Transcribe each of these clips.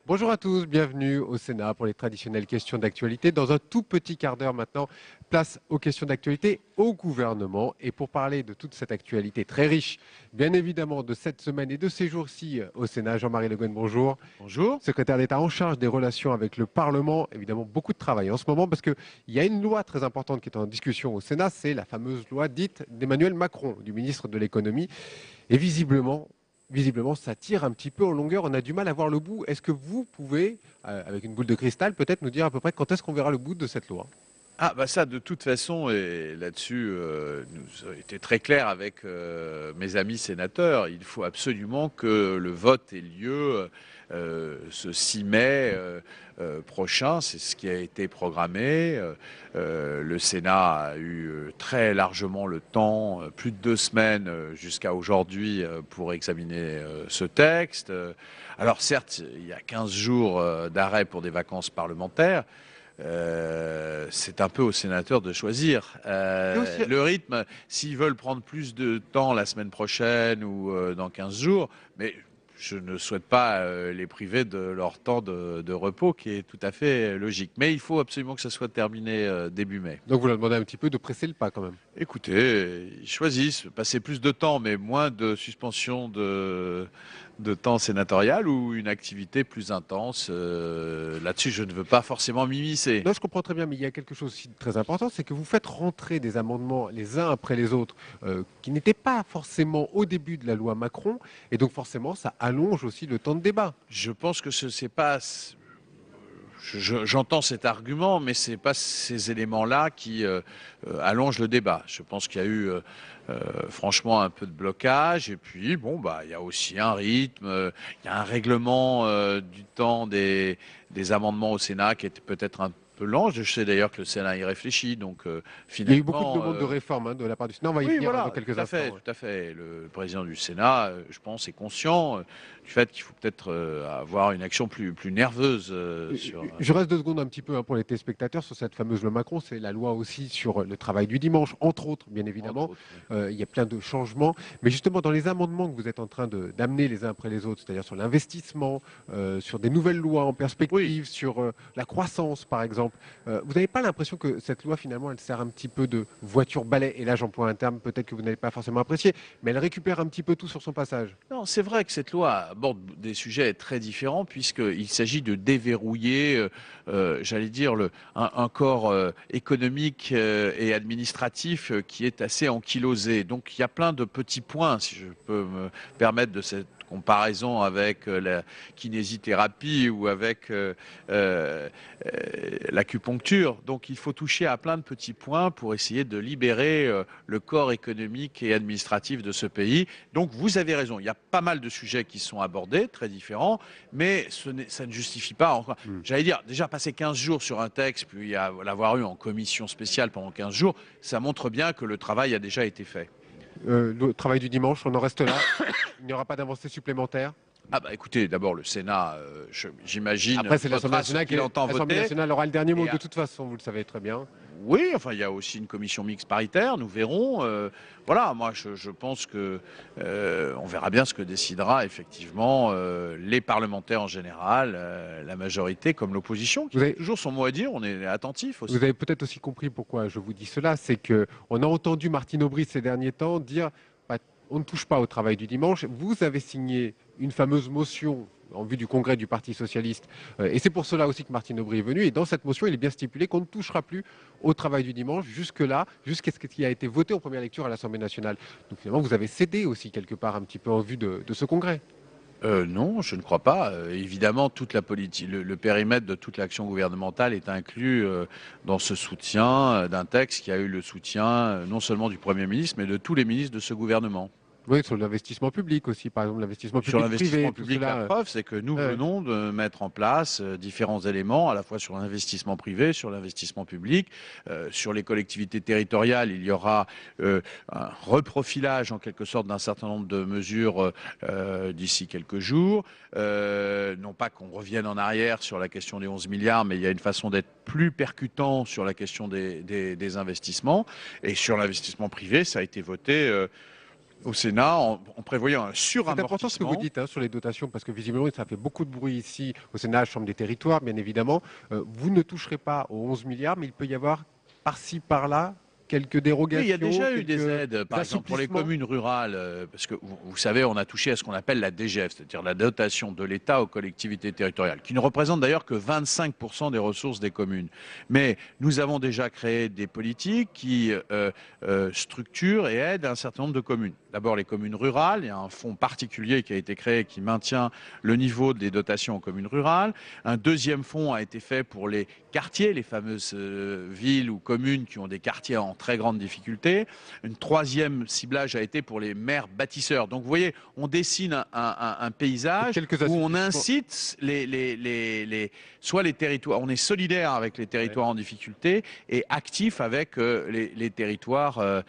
Bonjour à tous, bienvenue au Sénat pour les traditionnelles questions d'actualité. Dans un tout petit quart d'heure maintenant, place aux questions d'actualité au gouvernement. Et pour parler de toute cette actualité très riche, bien évidemment, de cette semaine et de ces jours-ci au Sénat, Jean-Marie Le Guen, bonjour. Bonjour. Secrétaire d'État en charge des relations avec le Parlement. Évidemment, beaucoup de travail en ce moment parce qu'il y a une loi très importante qui est en discussion au Sénat, c'est la fameuse loi dite d'Emmanuel Macron, du ministre de l'Économie. Et visiblement, ça tire un petit peu en longueur, on a du mal à voir le bout. Est-ce que vous pouvez, avec une boule de cristal, peut-être nous dire à peu près quand est-ce qu'on verra le bout de cette loi? Ah bah ça de toute façon, et là-dessus nous avons été très clair avec mes amis sénateurs, il faut absolument que le vote ait lieu ce 6 mai prochain, c'est ce qui a été programmé. Le Sénat a eu très largement le temps, plus de 2 semaines jusqu'à aujourd'hui pour examiner ce texte. Alors certes, il y a 15 jours d'arrêt pour des vacances parlementaires. C'est un peu aux sénateurs de choisir. Le rythme, s'ils veulent prendre plus de temps la semaine prochaine ou dans 15 jours, mais je ne souhaite pas les priver de leur temps de repos, qui est tout à fait logique. Mais il faut absolument que ça soit terminé début mai. Donc vous leur demandez un petit peu de presser le pas quand même. Écoutez, ils choisissent, passer plus de temps, mais moins de suspension de temps sénatorial ou une activité plus intense. Là-dessus, je ne veux pas forcément m'immiscer. Non, je comprends très bien, mais il y a quelque chose aussi de très important, c'est que vous faites rentrer des amendements les uns après les autres qui n'étaient pas forcément au début de la loi Macron, et donc forcément ça allonge aussi le temps de débat. Je pense que ce n'est pas... J'entends cet argument, mais ce n'est pas ces éléments-là qui allongent le débat. Je pense qu'il y a eu franchement un peu de blocage, et puis bon, bah, il y a aussi un rythme, il y a un règlement du temps des amendements au Sénat qui était peut-être un peu lent. Je sais d'ailleurs que le Sénat y réfléchit, donc Il y a finalement... eu beaucoup de demandes de réforme de la part du Sénat, on va y Oui, venir voilà, dans quelques tout à instants. fait, tout à fait. Le président du Sénat, je pense, est conscient du fait qu'il faut peut-être avoir une action plus nerveuse sur... Je reste 2 secondes un petit peu pour les téléspectateurs sur cette fameuse loi Macron. C'est la loi aussi sur le travail du dimanche, entre autres, bien évidemment. Entre autres, oui. Il y a plein de changements. Mais justement, dans les amendements que vous êtes en train d'amener les uns après les autres, c'est-à-dire sur l'investissement, sur des nouvelles lois en perspective, sur la croissance, par exemple, vous n'avez pas l'impression que cette loi, finalement, elle sert un petit peu de voiture-balai? Et là, j'emploie un terme peut-être que vous n'avez pas forcément apprécié, mais elle récupère un petit peu tout sur son passage. Non, c'est vrai que cette loi aborde des sujets très différents puisqu'il s'agit de déverrouiller, j'allais dire, un corps économique et administratif qui est assez ankylosé. Donc il y a plein de petits points, si je peux me permettre de cette comparaison avec la kinésithérapie ou avec l'acupuncture. Donc il faut toucher à plein de petits points pour essayer de libérer le corps économique et administratif de ce pays. Donc vous avez raison, il y a pas mal de sujets qui sont abordés, très différents, mais ça ne justifie pas, encore. J'allais dire, déjà passer 15 jours sur un texte, puis l'avoir eu en commission spéciale pendant 15 jours, ça montre bien que le travail a déjà été fait. Le travail du dimanche, on en reste là. Il n'y aura pas d'avancée supplémentaire. Ah bah écoutez, d'abord le Sénat, j'imagine, Après, c'est l'Assemblée votera ce nationale qu'il entend l'Assemblée voter. nationale aura le dernier mot Et de toute façon, vous le savez très bien. Oui, enfin, il y a aussi une commission mixte paritaire, nous verrons. Voilà, moi, je pense que on verra bien ce que décidera effectivement les parlementaires en général, la majorité comme l'opposition, qui a toujours son mot à dire. On est attentif aussi. Vous avez peut-être aussi compris pourquoi je vous dis cela, c'est qu'on a entendu Martine Aubry ces derniers temps dire bah, on ne touche pas au travail du dimanche. Vous avez signé une fameuse motion en vue du congrès du Parti socialiste. Et c'est pour cela aussi que Martine Aubry est venue. Et dans cette motion, il est bien stipulé qu'on ne touchera plus au travail du dimanche jusque-là, jusqu'à ce qui a été voté en première lecture à l'Assemblée nationale. Donc finalement, vous avez cédé aussi quelque part un petit peu en vue de ce congrès. Non, je ne crois pas. Évidemment, toute la politique, le périmètre de toute l'action gouvernementale est inclus dans ce soutien d'un texte qui a eu le soutien non seulement du Premier ministre, mais de tous les ministres de ce gouvernement. Oui, sur l'investissement public aussi, par exemple, l'investissement Sur public-privé, l'investissement tout public, la cela. preuve, c'est que nous Ouais. venons de mettre en place différents éléments, à la fois sur l'investissement privé, sur l'investissement public, sur les collectivités territoriales. Il y aura un reprofilage en quelque sorte d'un certain nombre de mesures d'ici quelques jours. Non pas qu'on revienne en arrière sur la question des 11 milliards, mais il y a une façon d'être plus percutant sur la question des investissements. Et sur l'investissement privé, ça a été voté au Sénat en prévoyant un C'est important ce que vous suramortissement. dites, hein, sur les dotations, parce que visiblement, ça fait beaucoup de bruit ici au Sénat, à la Chambre des territoires, bien évidemment. Vous ne toucherez pas aux 11 milliards, mais il peut y avoir par-ci, par-là, quelques Oui, il y a dérogations, déjà eu des quelques aides, par exemple pour les assouplissements. communes rurales, parce que vous savez, on a touché à ce qu'on appelle la DGF, c'est-à-dire la dotation de l'État aux collectivités territoriales, qui ne représente d'ailleurs que 25% des ressources des communes. Mais nous avons déjà créé des politiques qui structurent et aident un certain nombre de communes. D'abord les communes rurales, il y a un fonds particulier qui a été créé qui maintient le niveau des dotations aux communes rurales. Un deuxième fonds a été fait pour les quartiers, les fameuses villes ou communes qui ont des quartiers en très grande difficulté. Une troisième ciblage a été pour les maires bâtisseurs. Donc vous voyez, on dessine un paysage Quelques où on assouplissements. incite soit les territoires, on est solidaire avec les territoires en difficulté et actif avec les territoires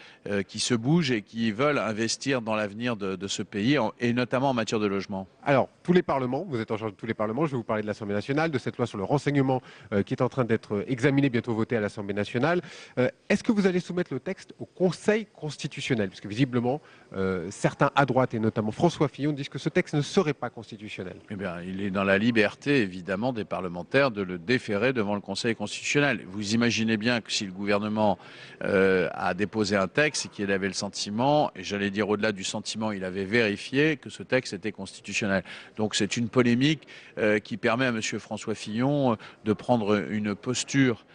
qui se bougent et qui veulent investir dans l'avenir de ce pays, et notamment en matière de logement. Alors, tous les parlements, vous êtes en charge de tous les parlements, je vais vous parler de l'Assemblée nationale, de cette loi sur le renseignement qui est en train d'être examinée, bientôt votée à l'Assemblée nationale. Est-ce que vous allez soumettre le texte au Conseil constitutionnel? Puisque visiblement, certains à droite, et notamment François Fillon, disent que ce texte ne serait pas constitutionnel. Eh bien, il est dans la liberté, évidemment, des parlementaires de le déférer devant le Conseil constitutionnel. Vous imaginez bien que si le gouvernement a déposé un texte et qu'il avait le sentiment, et j'allais dire au-delà du sentiment, il avait vérifié que ce texte était constitutionnel. Donc c'est une polémique qui permet à M. François Fillon de prendre une posture.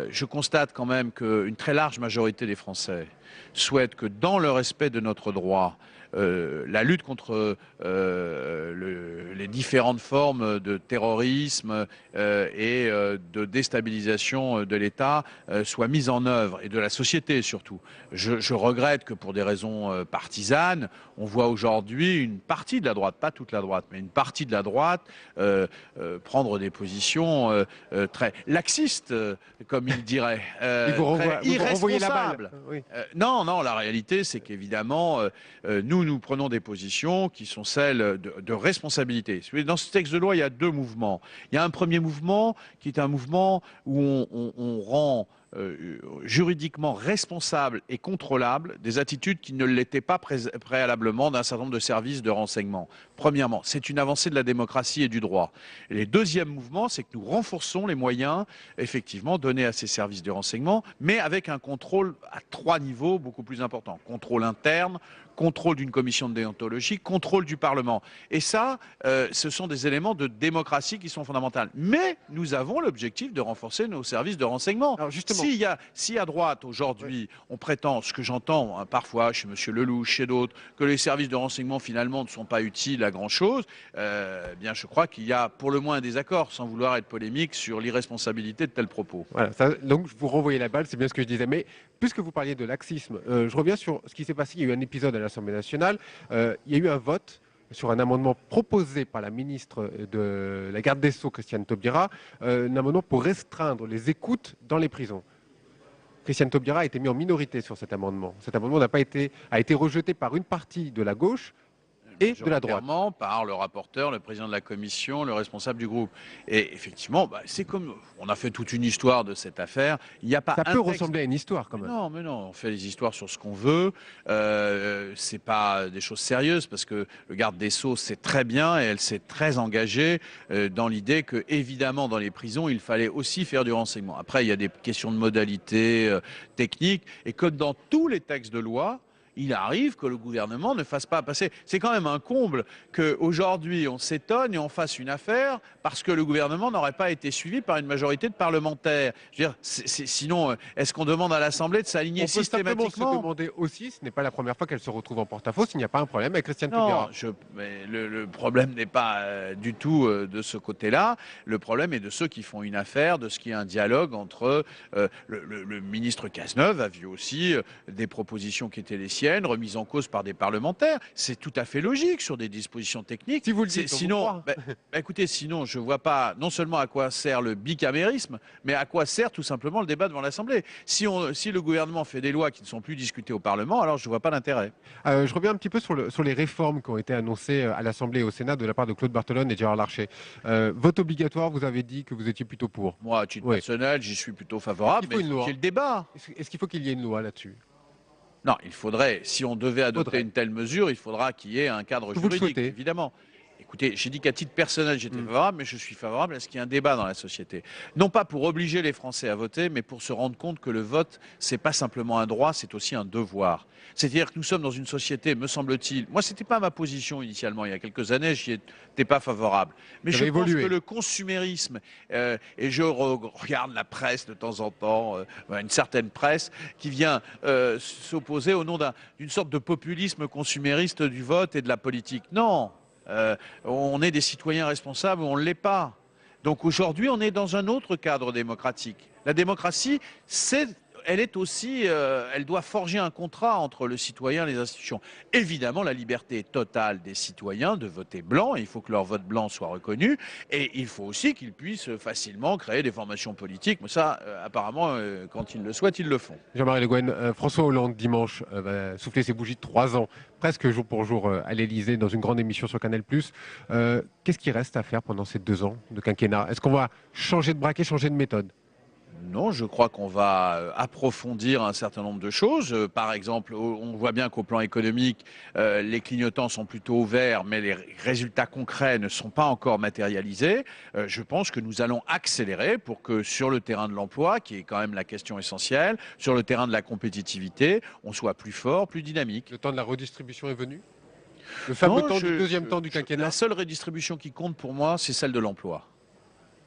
Je constate quand même qu'une très large majorité des Français souhaitent que, dans le respect de notre droit, la lutte contre les différentes formes de terrorisme et de déstabilisation de l'État soit mise en œuvre, et de la société surtout. Je regrette que pour des raisons partisanes, on voit aujourd'hui une partie de la droite, pas toute la droite, mais une partie de la droite prendre des positions très laxistes, comme il dirait, très Vous renvoyez la balle. irresponsables. Oui. Non, non, la réalité, c'est qu'évidemment, nous prenons des positions qui sont celles de responsabilité. Dans ce texte de loi, il y a deux mouvements. Il y a un premier mouvement qui est un mouvement où on rend juridiquement responsable et contrôlable des attitudes qui ne l'étaient pas préalablement d'un certain nombre de services de renseignement. Premièrement, c'est une avancée de la démocratie et du droit. Et le deuxième mouvement, c'est que nous renforçons les moyens, effectivement, donnés à ces services de renseignement, mais avec un contrôle à 3 niveaux beaucoup plus important. Contrôle interne, contrôle d'une commission de déontologie, contrôle du Parlement. Et ça, ce sont des éléments de démocratie qui sont fondamentaux. Mais nous avons l'objectif de renforcer nos services de renseignement. Alors justement, Si à droite, aujourd'hui, on prétend, ce que j'entends hein, parfois chez M. Lelouch, chez d'autres, que les services de renseignement, finalement, ne sont pas utiles à grand-chose, bien, je crois qu'il y a pour le moins un désaccord, sans vouloir être polémique, sur l'irresponsabilité de tels propos. voilà, donc vous renvoyez la balle, c'est bien ce que je disais. Mais puisque vous parliez de laxisme, je reviens sur ce qui s'est passé. Il y a eu un épisode à l'Assemblée nationale. Il y a eu un vote sur un amendement proposé par la ministre de la Garde des Sceaux, Christiane Taubira, un amendement pour restreindre les écoutes dans les prisons. Christiane Taubira a été mis en minorité sur cet amendement. Cet amendement a été rejeté par une partie de la gauche et de la droite. Majoritairement par le rapporteur, le président de la commission, le responsable du groupe. Et effectivement, c'est comme on a fait toute une histoire de cette affaire. Il n'y a pas Ça un peut texte. ressembler à une histoire quand même. Non, mais non, on fait les histoires sur ce qu'on veut. C'est pas des choses sérieuses parce que le garde des Sceaux sait très bien et elle s'est très engagée dans l'idée que, évidemment, dans les prisons, il fallait aussi faire du renseignement. Après, il y a des questions de modalités techniques et que dans tous les textes de loi, il arrive que le gouvernement ne fasse pas passer. C'est quand même un comble qu'aujourd'hui on s'étonne et on fasse une affaire parce que le gouvernement n'aurait pas été suivi par une majorité de parlementaires. Je veux dire, sinon, est-ce qu'on demande à l'Assemblée de s'aligner On peut simplement se systématiquement? demander aussi, ce n'est pas la première fois qu'elle se retrouve en porte-à-faux, s'il n'y a pas un problème avec Christiane Non, Taubira. mais le problème n'est pas du tout de ce côté-là. Le problème est de ceux qui font une affaire, de ce qui est un dialogue entre le ministre Cazeneuve a vu aussi des propositions qui étaient les siennes reviennent, remises en cause par des parlementaires. C'est tout à fait logique sur des dispositions techniques. Si vous le dites, sinon, écoutez, sinon, je ne vois pas non seulement à quoi sert le bicamérisme, mais à quoi sert tout simplement le débat devant l'Assemblée. Si le gouvernement fait des lois qui ne sont plus discutées au Parlement, alors je ne vois pas l'intérêt. Je reviens un petit peu sur les réformes qui ont été annoncées à l'Assemblée et au Sénat de la part de Claude Barthelone et Gérard Larcher. Vote obligatoire, vous avez dit que vous étiez plutôt pour. Moi, à titre personnel, j'y suis plutôt favorable, mais il faut qu'il y ait le débat. Est-ce qu'il faut qu'il y ait une loi là-dessus? Non, il faudrait, si on devait adopter une telle mesure, il faudra qu'il y ait un cadre juridique, évidemment. Écoutez, j'ai dit qu'à titre personnel, j'étais favorable, mais je suis favorable à ce qu'il y ait un débat dans la société. Non pas pour obliger les Français à voter, mais pour se rendre compte que le vote, c'est pas simplement un droit, c'est aussi un devoir. C'est-à-dire que nous sommes dans une société, me semble-t-il, moi c'était pas ma position initialement, il y a quelques années, j'y étais pas favorable. Mais je pense que le consumérisme, et je regarde la presse de temps en temps, une certaine presse, qui vient s'opposer au nom d'une sorte de populisme consumériste du vote et de la politique. Non, on est des citoyens responsables ou on ne l'est pas. Donc aujourd'hui, on est dans un autre cadre démocratique. La démocratie, elle est aussi, elle doit forger un contrat entre le citoyen et les institutions. Évidemment, la liberté totale des citoyens de voter blanc, il faut que leur vote blanc soit reconnu, et il faut aussi qu'ils puissent facilement créer des formations politiques. Mais ça, apparemment, quand ils le souhaitent, ils le font. Jean-Marie Le Guen, François Hollande, dimanche, va souffler ses bougies de 3 ans, presque jour pour jour, à l'Élysée, dans une grande émission sur Canal+. Qu'est-ce qui reste à faire pendant ces 2 ans de quinquennat? Est-ce qu'on va changer de braquet, changer de méthode? Non, je crois qu'on va approfondir un certain nombre de choses. Par exemple, on voit bien qu'au plan économique, les clignotants sont plutôt verts, mais les résultats concrets ne sont pas encore matérialisés. Je pense que nous allons accélérer pour que sur le terrain de l'emploi, qui est quand même la question essentielle, sur le terrain de la compétitivité, on soit plus fort, plus dynamique. Le temps de la redistribution est venu? Le fameux temps du deuxième temps du quinquennat? La seule redistribution qui compte pour moi, c'est celle de l'emploi.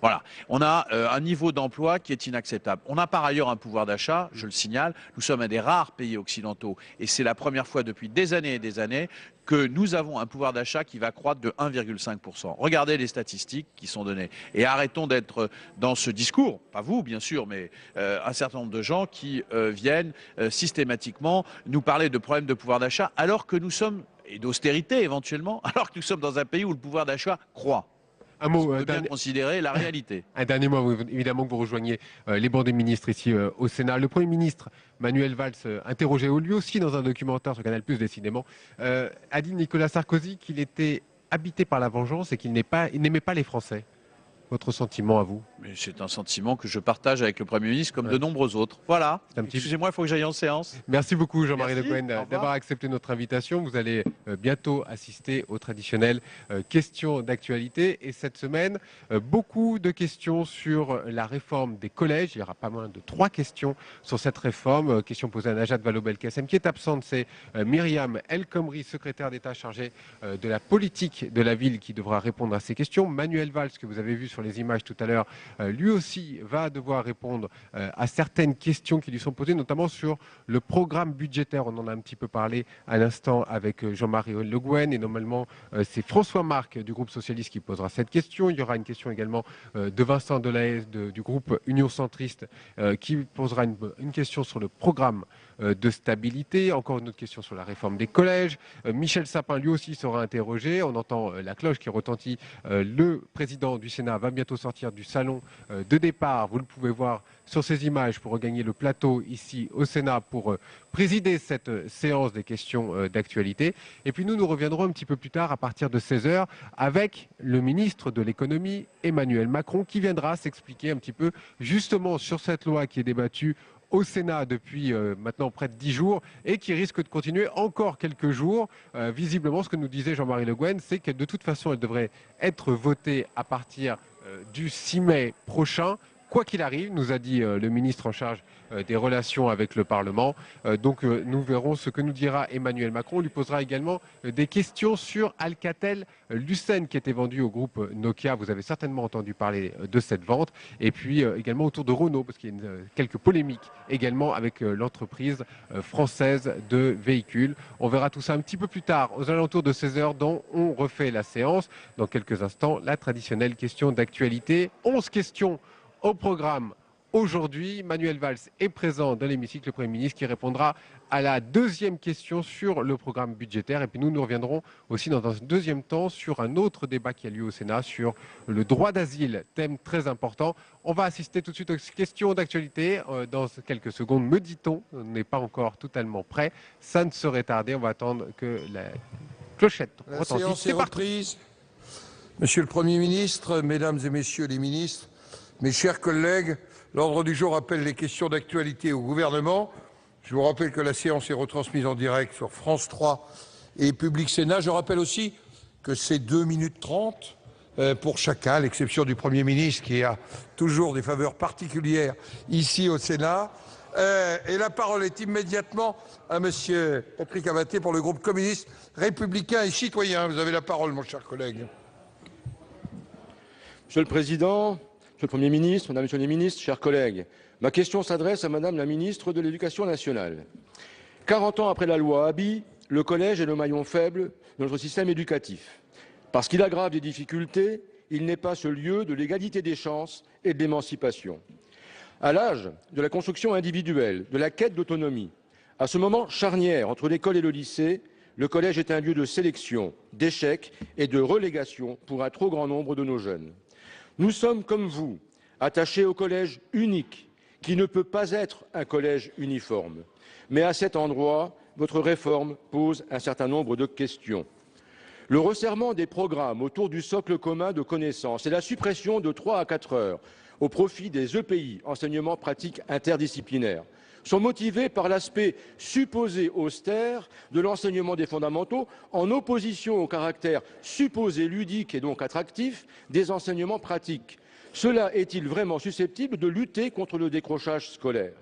Voilà, on a un niveau d'emploi qui est inacceptable. On a par ailleurs un pouvoir d'achat, je le signale. Nous sommes un des rares pays occidentaux et c'est la première fois depuis des années et des années que nous avons un pouvoir d'achat qui va croître de 1,5%. Regardez les statistiques qui sont données et arrêtons d'être dans ce discours, pas vous bien sûr, mais un certain nombre de gens qui viennent systématiquement nous parler de problèmes de pouvoir d'achat alors que nous sommes, et d'austérité éventuellement, alors que nous sommes dans un pays où le pouvoir d'achat croît. Un mot, bien considérer la réalité. Un dernier mot, évidemment que vous rejoignez les bancs des ministres ici au Sénat. Le Premier ministre Manuel Valls, interrogé lui aussi dans un documentaire sur Canal+, décidément, a dit Nicolas Sarkozy qu'il était habité par la vengeance et qu'il n'aimait pas les Français. Votre sentiment à vous? Mais c'est un sentiment que je partage avec le Premier ministre comme de nombreux autres. Voilà. Excusez-moi, il faut que j'aille en séance. Merci beaucoup Jean-Marie Le Guen d'avoir accepté notre invitation. Vous allez bientôt assister aux traditionnelles questions d'actualité. Et cette semaine, beaucoup de questions sur la réforme des collèges. Il y aura pas moins de 3 questions sur cette réforme. Question posée à Najat Vallaud-Belkacem qui est absente. C'est Myriam El Khomri, secrétaire d'État chargée de la politique de la ville, qui devra répondre à ces questions. Manuel Valls, que vous avez vu sur les images tout à l'heure, lui aussi va devoir répondre à certaines questions qui lui sont posées, notamment sur le programme budgétaire. On en a un petit peu parlé à l'instant avec Jean-Marie Le Guen, et normalement c'est François Marc du groupe socialiste qui posera cette question. Il y aura une question également de Vincent Delahaye du groupe Union Centriste qui posera une question sur le programme de stabilité. Encore une autre question sur la réforme des collèges. Michel Sapin lui aussi sera interrogé. On entend la cloche qui retentit. Le président du Sénat va bientôt sortir du salon de départ. Vous le pouvez voir sur ces images pour regagner le plateau ici au Sénat pour présider cette séance des questions d'actualité. Et puis nous reviendrons un petit peu plus tard à partir de 16h avec le ministre de l'économie Emmanuel Macron qui viendra s'expliquer un petit peu justement sur cette loi qui est débattue au Sénat depuis maintenant près de 10 jours et qui risque de continuer encore quelques jours. Visiblement, ce que nous disait Jean-Marie Le Guen, c'est que de toute façon, elle devrait être votée à partir du 6 mai prochain. Quoi qu'il arrive, nous a dit le ministre en charge des relations avec le Parlement. Donc nous verrons ce que nous dira Emmanuel Macron. On lui posera également des questions sur Alcatel-Lucent qui était vendu au groupe Nokia. Vous avez certainement entendu parler de cette vente. Et puis également autour de Renault, parce qu'il y a quelques polémiques également avec l'entreprise française de véhicules. On verra tout ça un petit peu plus tard, aux alentours de 16h, dont on refait la séance. Dans quelques instants, la traditionnelle question d'actualité. 11 questions au programme aujourd'hui. Manuel Valls est présent dans l'hémicycle, le Premier ministre, qui répondra à la deuxième question sur le programme budgétaire. Et puis nous reviendrons aussi dans un deuxième temps sur un autre débat qui a lieu au Sénat sur le droit d'asile, thème très important. On va assister tout de suite aux questions d'actualité. Dans quelques secondes, me dit-on, on n'est pas encore totalement prêt. Ça ne saurait tarder, on va attendre que la clochette retentisse. La séance est reprise. Monsieur le Premier ministre, Mesdames et Messieurs les ministres, mes chers collègues, l'ordre du jour appelle les questions d'actualité au gouvernement. Je vous rappelle que la séance est retransmise en direct sur France 3 et Public Sénat. Je rappelle aussi que c'est 2 minutes 30 pour chacun, à l'exception du Premier ministre qui a toujours des faveurs particulières ici au Sénat. Et la parole est immédiatement à Monsieur Patrick Abaté pour le groupe communiste, républicain et citoyen. Vous avez la parole, mon cher collègue. Monsieur le Président, Monsieur le Premier ministre, Mesdames et Messieurs les ministres, chers collègues, ma question s'adresse à Madame la ministre de l'Éducation nationale. 40 ans après la loi Abi, le collège est le maillon faible de notre système éducatif. Parce qu'il aggrave des difficultés, il n'est pas ce lieu de l'égalité des chances et de l'émancipation. À l'âge de la construction individuelle, de la quête d'autonomie, à ce moment charnière entre l'école et le lycée, le collège est un lieu de sélection, d'échec et de relégation pour un trop grand nombre de nos jeunes. Nous sommes, comme vous, attachés au collège unique, qui ne peut pas être un collège uniforme. Mais à cet endroit, votre réforme pose un certain nombre de questions. Le resserrement des programmes autour du socle commun de connaissances et la suppression de 3 à 4 heures au profit des EPI, enseignements pratiques interdisciplinaires, sont motivés par l'aspect supposé austère de l'enseignement des fondamentaux en opposition au caractère supposé ludique et donc attractif des enseignements pratiques. Cela est-il vraiment susceptible de lutter contre le décrochage scolaire ?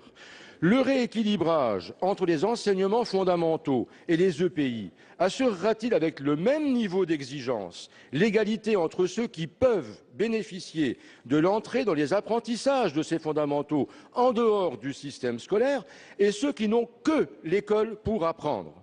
Le rééquilibrage entre les enseignements fondamentaux et les EPI assurera-t-il avec le même niveau d'exigence l'égalité entre ceux qui peuvent bénéficier de l'entrée dans les apprentissages de ces fondamentaux en dehors du système scolaire et ceux qui n'ont que l'école pour apprendre ?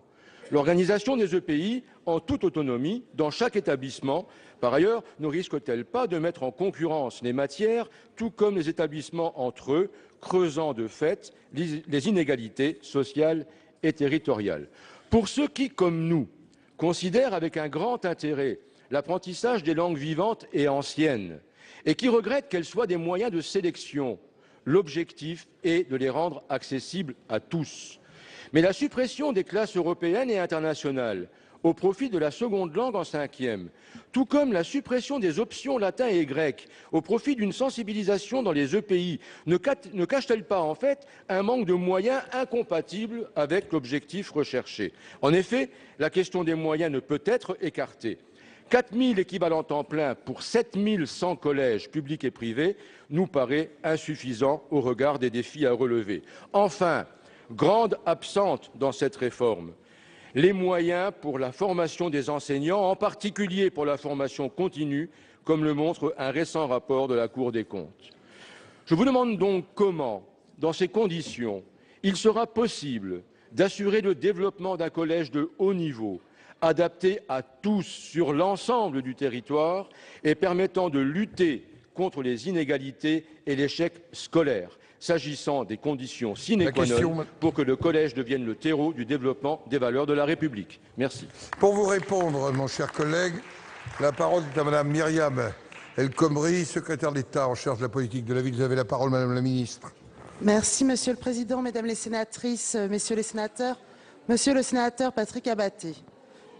L'organisation des EPI en toute autonomie dans chaque établissement, par ailleurs, ne risque-t-elle pas de mettre en concurrence les matières, tout comme les établissements entre eux, creusant de fait les inégalités sociales et territoriales? Pour ceux qui, comme nous, considèrent avec un grand intérêt l'apprentissage des langues vivantes et anciennes et qui regrettent qu'elles soient des moyens de sélection, l'objectif est de les rendre accessibles à tous. Mais la suppression des classes européennes et internationales au profit de la seconde langue en 5e, tout comme la suppression des options latin et grec au profit d'une sensibilisation dans les EPI, ne cache-t-elle pas en fait un manque de moyens incompatible avec l'objectif recherché? En effet, la question des moyens ne peut être écartée. 4 000 équivalents temps plein pour 7 100 collèges publics et privés nous paraît insuffisant au regard des défis à relever. Enfin, grande absente dans cette réforme, les moyens pour la formation des enseignants, en particulier pour la formation continue, comme le montre un récent rapport de la Cour des comptes. Je vous demande donc comment, dans ces conditions, il sera possible d'assurer le développement d'un collège de haut niveau, adapté à tous sur l'ensemble du territoire et permettant de lutter contre les inégalités et l'échec scolaire, s'agissant des conditions sine qua non pour que le collège devienne le terreau du développement des valeurs de la République. Merci. Pour vous répondre, mon cher collègue, la parole est à Madame Myriam El Khomri, secrétaire d'État en charge de la politique de la ville. Vous avez la parole, Madame la Ministre. Merci, Monsieur le Président, Mesdames les sénatrices, Messieurs les sénateurs. Monsieur le sénateur Patrick Abaté,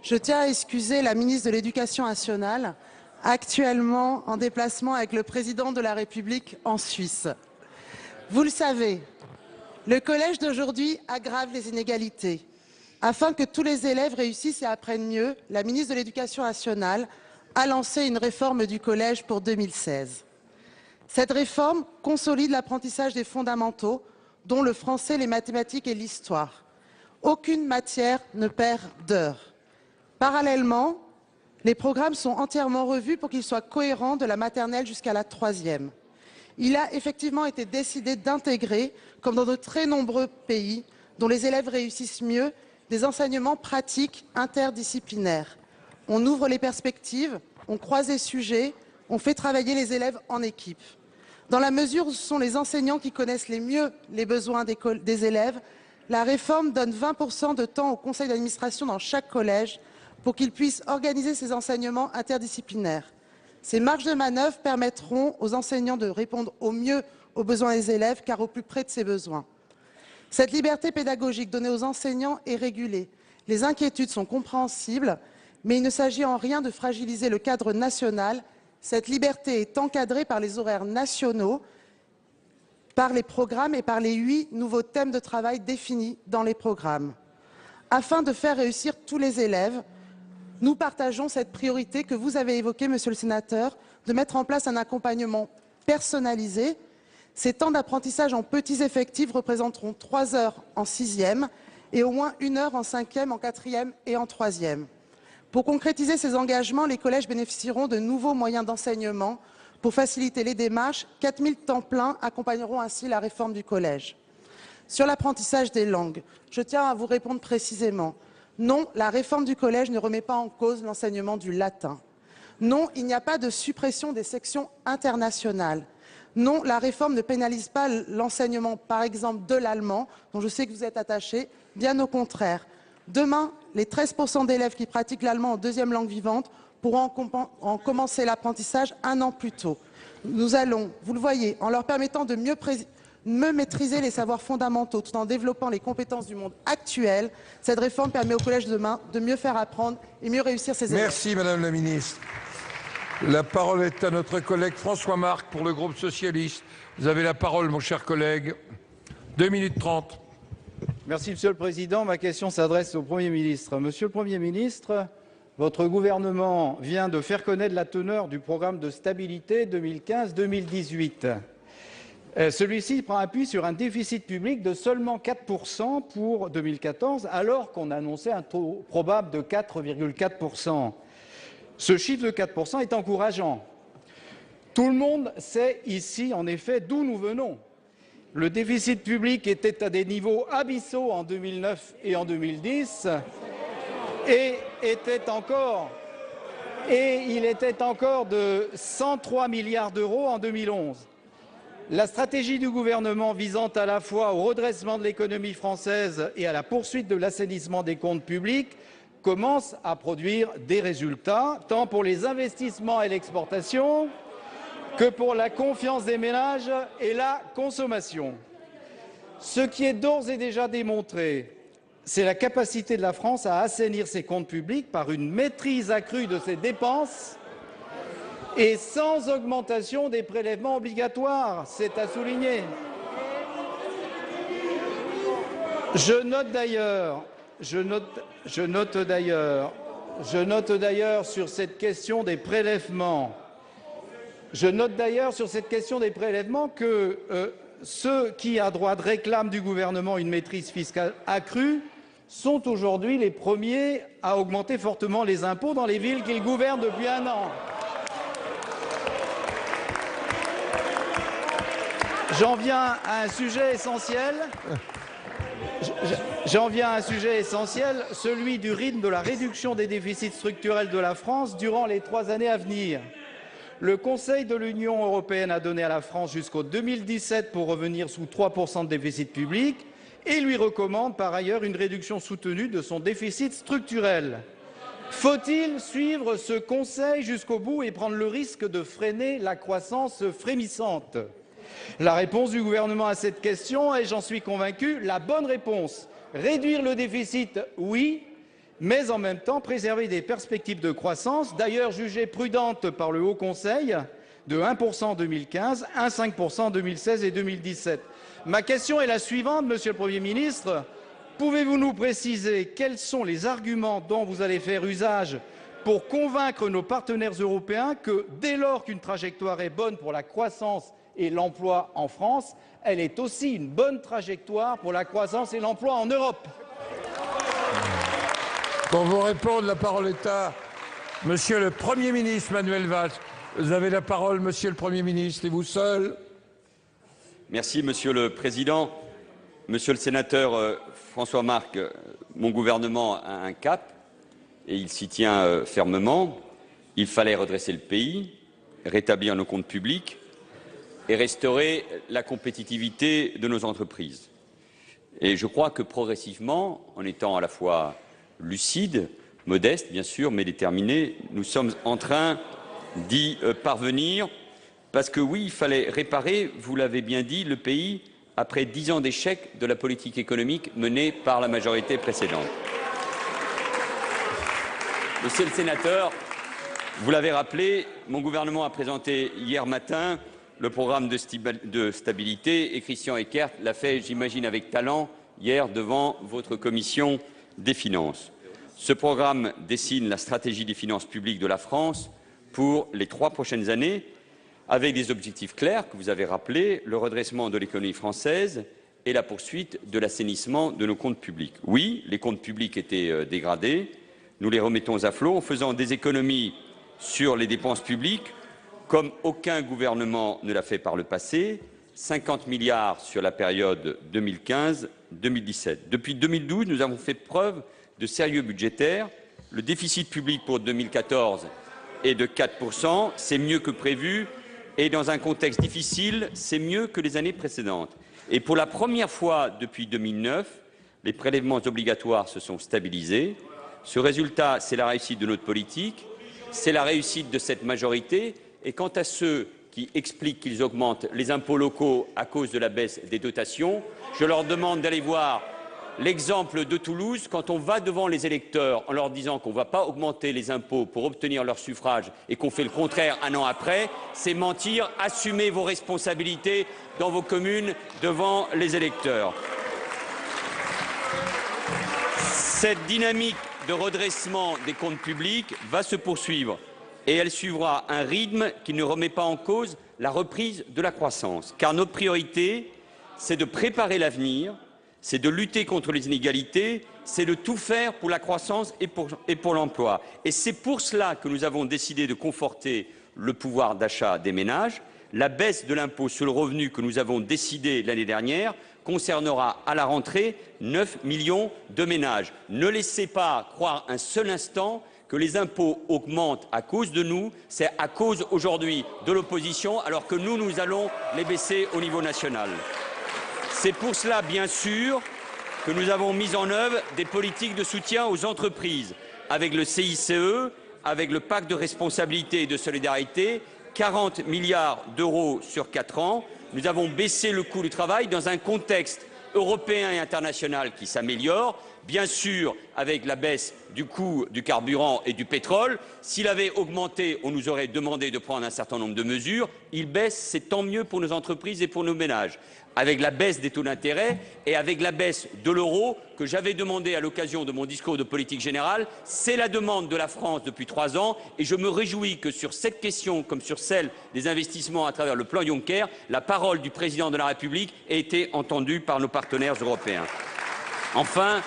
je tiens à excuser la ministre de l'Éducation nationale, actuellement en déplacement avec le Président de la République en Suisse. Vous le savez, le collège d'aujourd'hui aggrave les inégalités. Afin que tous les élèves réussissent et apprennent mieux, la ministre de l'Éducation nationale a lancé une réforme du collège pour 2016. Cette réforme consolide l'apprentissage des fondamentaux, dont le français, les mathématiques et l'histoire. Aucune matière ne perd d'heures. Parallèlement, les programmes sont entièrement revus pour qu'ils soient cohérents de la maternelle jusqu'à la 3e. Il a effectivement été décidé d'intégrer, comme dans de très nombreux pays dont les élèves réussissent mieux, des enseignements pratiques interdisciplinaires. On ouvre les perspectives, on croise les sujets, on fait travailler les élèves en équipe. Dans la mesure où ce sont les enseignants qui connaissent les mieux les besoins des élèves, la réforme donne 20% de temps au conseil d'administration dans chaque collège pour qu'il puisse organiser ses enseignements interdisciplinaires. Ces marges de manœuvre permettront aux enseignants de répondre au mieux aux besoins des élèves, car au plus près de ces besoins. Cette liberté pédagogique donnée aux enseignants est régulée. Les inquiétudes sont compréhensibles, mais il ne s'agit en rien de fragiliser le cadre national. Cette liberté est encadrée par les horaires nationaux, par les programmes et par les 8 nouveaux thèmes de travail définis dans les programmes. Afin de faire réussir tous les élèves, nous partageons cette priorité que vous avez évoquée, Monsieur le Sénateur, de mettre en place un accompagnement personnalisé. Ces temps d'apprentissage en petits effectifs représenteront 3 heures en 6e et au moins 1 heure en 5e, en 4e et en 3e. Pour concrétiser ces engagements, les collèges bénéficieront de nouveaux moyens d'enseignement. Pour faciliter les démarches, 4000 temps pleins accompagneront ainsi la réforme du collège. Sur l'apprentissage des langues, je tiens à vous répondre précisément. Non, la réforme du collège ne remet pas en cause l'enseignement du latin. Non, il n'y a pas de suppression des sections internationales. Non, la réforme ne pénalise pas l'enseignement, par exemple, de l'allemand, dont je sais que vous êtes attachés, bien au contraire. Demain, les 13% d'élèves qui pratiquent l'allemand en 2e langue vivante pourront en commencer l'apprentissage 1 an plus tôt. Nous allons, vous le voyez, en leur permettant de mieux maîtriser les savoirs fondamentaux tout en développant les compétences du monde actuel. Cette réforme permet au collège de demain de mieux faire apprendre et mieux réussir ses élèves. Merci Madame la Ministre. La parole est à notre collègue François Marc pour le groupe socialiste. Vous avez la parole, mon cher collègue. 2 minutes 30. Merci Monsieur le Président. Ma question s'adresse au Premier ministre. Monsieur le Premier ministre, votre gouvernement vient de faire connaître la teneur du programme de stabilité 2015-2018. Celui-ci prend appui sur un déficit public de seulement 4% pour 2014, alors qu'on annonçait un taux probable de 4,4%. Ce chiffre de 4% est encourageant. Tout le monde sait ici, en effet, d'où nous venons. Le déficit public était à des niveaux abyssaux en 2009 et en 2010 et il était encore de 103 milliards d'euros en 2011. La stratégie du gouvernement visant à la fois au redressement de l'économie française et à la poursuite de l'assainissement des comptes publics commence à produire des résultats, tant pour les investissements et l'exportation que pour la confiance des ménages et la consommation. Ce qui est d'ores et déjà démontré, c'est la capacité de la France à assainir ses comptes publics par une maîtrise accrue de ses dépenses et sans augmentation des prélèvements obligatoires, c'est à souligner. Je note d'ailleurs sur cette question des prélèvements que ceux qui, à droite, réclament du gouvernement une maîtrise fiscale accrue sont aujourd'hui les premiers à augmenter fortement les impôts dans les villes qu'ils gouvernent depuis 1 an. J'en viens à un sujet essentiel. Celui du rythme de la réduction des déficits structurels de la France durant les 3 années à venir. Le Conseil de l'Union européenne a donné à la France jusqu'au 2017 pour revenir sous 3% de déficit public et lui recommande par ailleurs une réduction soutenue de son déficit structurel. Faut-il suivre ce conseil jusqu'au bout et prendre le risque de freiner la croissance frémissante ? La réponse du gouvernement à cette question est, j'en suis convaincu, la bonne réponse. Réduire le déficit, oui, mais en même temps préserver des perspectives de croissance, d'ailleurs jugées prudentes par le Haut Conseil, de 1% en 2015, 1,5% en 2016 et 2017. Ma question est la suivante, Monsieur le Premier ministre. Pouvez-vous nous préciser quels sont les arguments dont vous allez faire usage pour convaincre nos partenaires européens que, dès lors qu'une trajectoire est bonne pour la croissance et l'emploi en France, elle est aussi une bonne trajectoire pour la croissance et l'emploi en Europe? Pour vous répondre, la parole est à Monsieur le Premier ministre Manuel Valls. Vous avez la parole, Monsieur le Premier ministre, et vous seul. Merci, Monsieur le Président. Monsieur le sénateur François Marc, mon gouvernement a un cap et il s'y tient fermement. Il fallait redresser le pays, rétablir nos comptes publics et restaurer la compétitivité de nos entreprises. Et je crois que progressivement, en étant à la fois lucide, modeste bien sûr, mais déterminé, nous sommes en train d'y parvenir, parce que oui, il fallait réparer, vous l'avez bien dit, le pays après 10 ans d'échec de la politique économique menée par la majorité précédente. Monsieur le sénateur, vous l'avez rappelé, mon gouvernement a présenté hier matin le programme de stabilité et Christian Eckert l'a fait, j'imagine, avec talent hier devant votre commission des finances. Ce programme dessine la stratégie des finances publiques de la France pour les 3 prochaines années, avec des objectifs clairs que vous avez rappelés, le redressement de l'économie française et la poursuite de l'assainissement de nos comptes publics. Oui, les comptes publics étaient dégradés, nous les remettons à flot en faisant des économies sur les dépenses publiques, comme aucun gouvernement ne l'a fait par le passé, 50 milliards sur la période 2015-2017. Depuis 2012, nous avons fait preuve de sérieux budgétaire. Le déficit public pour 2014 est de 4%, c'est mieux que prévu, et dans un contexte difficile, c'est mieux que les années précédentes. Et pour la première fois depuis 2009, les prélèvements obligatoires se sont stabilisés. Ce résultat, c'est la réussite de notre politique, c'est la réussite de cette majorité. Et quant à ceux qui expliquent qu'ils augmentent les impôts locaux à cause de la baisse des dotations, je leur demande d'aller voir l'exemple de Toulouse. Quand on va devant les électeurs en leur disant qu'on ne va pas augmenter les impôts pour obtenir leur suffrage et qu'on fait le contraire un an après, c'est mentir. Assumez vos responsabilités dans vos communes devant les électeurs. Cette dynamique de redressement des comptes publics va se poursuivre et elle suivra un rythme qui ne remet pas en cause la reprise de la croissance. Car notre priorité, c'est de préparer l'avenir, c'est de lutter contre les inégalités, c'est de tout faire pour la croissance et pour l'emploi. Et c'est pour cela que nous avons décidé de conforter le pouvoir d'achat des ménages. La baisse de l'impôt sur le revenu que nous avons décidé l'année dernière concernera à la rentrée 9 millions de ménages. Ne laissez pas croire un seul instant que les impôts augmentent à cause de nous, c'est à cause aujourd'hui de l'opposition, alors que nous allons les baisser au niveau national. C'est pour cela, bien sûr, que nous avons mis en œuvre des politiques de soutien aux entreprises, avec le CICE, avec le pacte de responsabilité et de solidarité, 40 milliards d'euros sur 4 ans. Nous avons baissé le coût du travail dans un contexte européen et international qui s'améliore, bien sûr avec la baisse du coût du carburant et du pétrole. S'il avait augmenté, on nous aurait demandé de prendre un certain nombre de mesures. Il baisse, c'est tant mieux pour nos entreprises et pour nos ménages. Avec la baisse des taux d'intérêt et avec la baisse de l'euro que j'avais demandé à l'occasion de mon discours de politique générale, c'est la demande de la France depuis 3 ans et je me réjouis que sur cette question, comme sur celle des investissements à travers le plan Juncker, la parole du président de la République ait été entendue par nos partenaires européens. Enfin,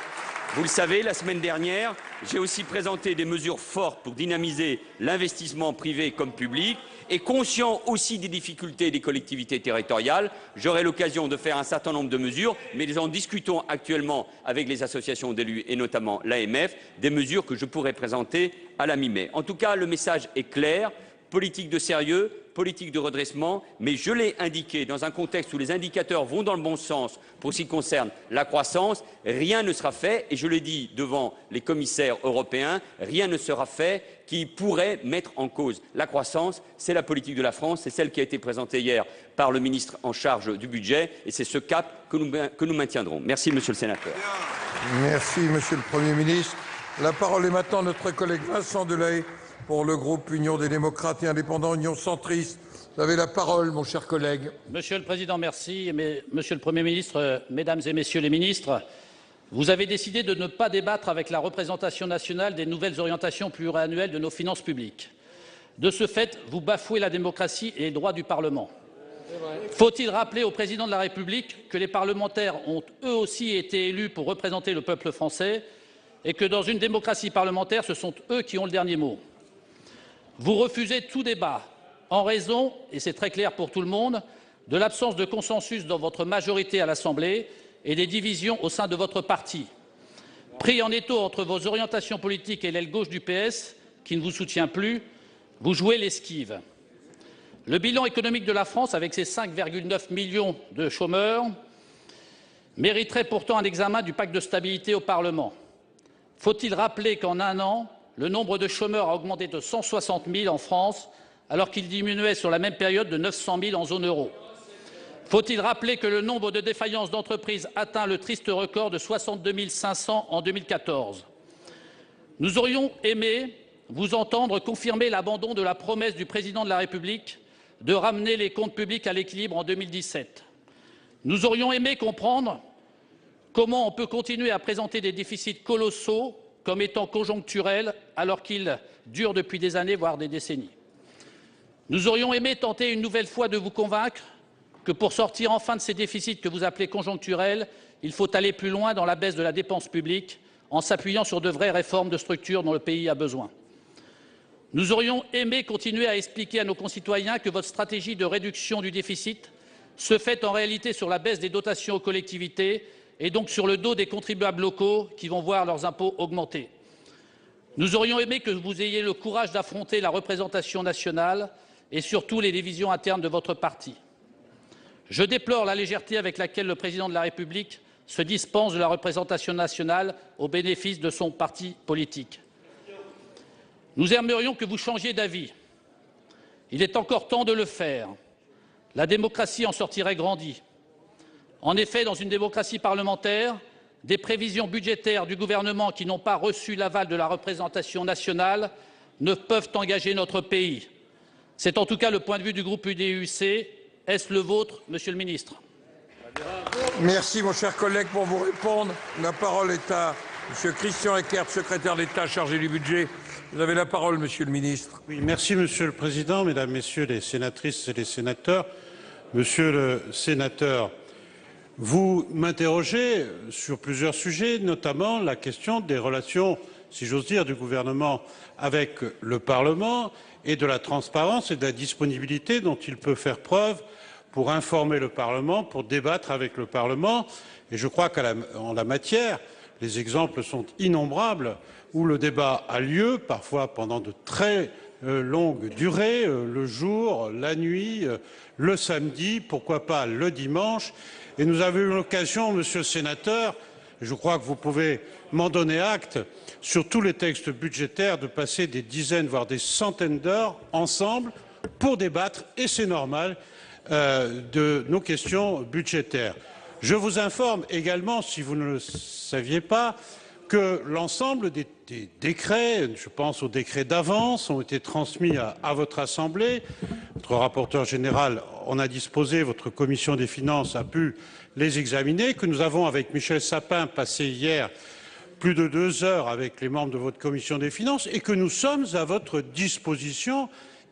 vous le savez, la semaine dernière, j'ai aussi présenté des mesures fortes pour dynamiser l'investissement privé comme public et conscient aussi des difficultés des collectivités territoriales, j'aurai l'occasion de faire un certain nombre de mesures, mais nous en discutons actuellement avec les associations d'élus et notamment l'AMF, des mesures que je pourrai présenter à la mi-mai. En tout cas, le message est clair, politique de sérieux, politique de redressement, mais je l'ai indiqué, dans un contexte où les indicateurs vont dans le bon sens pour ce qui concerne la croissance, rien ne sera fait, et je l'ai dit devant les commissaires européens, rien ne sera fait qui pourrait mettre en cause la croissance. C'est la politique de la France, c'est celle qui a été présentée hier par le ministre en charge du budget, et c'est ce cap que nous maintiendrons. Merci, monsieur le sénateur. Merci, monsieur le Premier ministre. La parole est maintenant à notre collègue Vincent Delahaye pour le groupe Union des démocrates et indépendants, Union centriste. Vous avez la parole, mon cher collègue. Monsieur le Président, merci. Monsieur le Premier ministre, Mesdames et Messieurs les ministres, vous avez décidé de ne pas débattre avec la représentation nationale des nouvelles orientations pluriannuelles de nos finances publiques. De ce fait, vous bafouez la démocratie et les droits du Parlement. Faut-il rappeler au Président de la République que les parlementaires ont eux aussi été élus pour représenter le peuple français et que dans une démocratie parlementaire, ce sont eux qui ont le dernier mot. Vous refusez tout débat en raison, et c'est très clair pour tout le monde, de l'absence de consensus dans votre majorité à l'Assemblée et des divisions au sein de votre parti. Pris en étau entre vos orientations politiques et l'aile gauche du PS, qui ne vous soutient plus, vous jouez l'esquive. Le bilan économique de la France, avec ses 5,9 millions de chômeurs, mériterait pourtant un examen du pacte de stabilité au Parlement. Faut-il rappeler qu'en un an, le nombre de chômeurs a augmenté de 160 000 en France, alors qu'il diminuait sur la même période de 900 000 en zone euro? Faut-il rappeler que le nombre de défaillances d'entreprises atteint le triste record de 62 500 en 2014? Nous aurions aimé vous entendre confirmer l'abandon de la promesse du président de la République de ramener les comptes publics à l'équilibre en 2017. Nous aurions aimé comprendre comment on peut continuer à présenter des déficits colossaux comme étant conjoncturels alors qu'ils durent depuis des années, voire des décennies. Nous aurions aimé tenter une nouvelle fois de vous convaincre que pour sortir enfin de ces déficits que vous appelez conjoncturels, il faut aller plus loin dans la baisse de la dépense publique en s'appuyant sur de vraies réformes de structure dont le pays a besoin. Nous aurions aimé continuer à expliquer à nos concitoyens que votre stratégie de réduction du déficit se fait en réalité sur la baisse des dotations aux collectivités et donc sur le dos des contribuables locaux qui vont voir leurs impôts augmenter. Nous aurions aimé que vous ayez le courage d'affronter la représentation nationale et surtout les divisions internes de votre parti. Je déplore la légèreté avec laquelle le président de la République se dispense de la représentation nationale au bénéfice de son parti politique. Nous aimerions que vous changiez d'avis. Il est encore temps de le faire. La démocratie en sortirait grandie. En effet, dans une démocratie parlementaire, des prévisions budgétaires du gouvernement qui n'ont pas reçu l'aval de la représentation nationale ne peuvent engager notre pays. C'est en tout cas le point de vue du groupe UDI-UC. Est-ce le vôtre, Monsieur le ministre? Merci, mon cher collègue. Pour vous répondre, la parole est à M. Christian Eckert, secrétaire d'État chargé du budget. Vous avez la parole, Monsieur le ministre. Oui, merci, Monsieur le Président, Mesdames, Messieurs les sénatrices et les sénateurs. Monsieur le sénateur, vous m'interrogez sur plusieurs sujets, notamment la question des relations, si j'ose dire, du gouvernement avec le Parlement et de la transparence et de la disponibilité dont il peut faire preuve pour informer le Parlement, pour débattre avec le Parlement. Et je crois qu'en la matière, les exemples sont innombrables où le débat a lieu, parfois pendant de très longues durées, le jour, la nuit, le samedi, pourquoi pas le dimanche. Et nous avons eu l'occasion, Monsieur le Sénateur, et je crois que vous pouvez m'en donner acte, sur tous les textes budgétaires, de passer des dizaines, voire des centaines d'heures ensemble pour débattre, et c'est normal, de nos questions budgétaires. Je vous informe également, si vous ne le saviez pas, que l'ensemble des décrets, je pense aux décrets d'avance, ont été transmis à votre Assemblée. Votre rapporteur général en a disposé, votre commission des finances a pu les examiner, que nous avons, avec Michel Sapin, passé hier plus de 2 heures avec les membres de votre commission des finances et que nous sommes à votre disposition,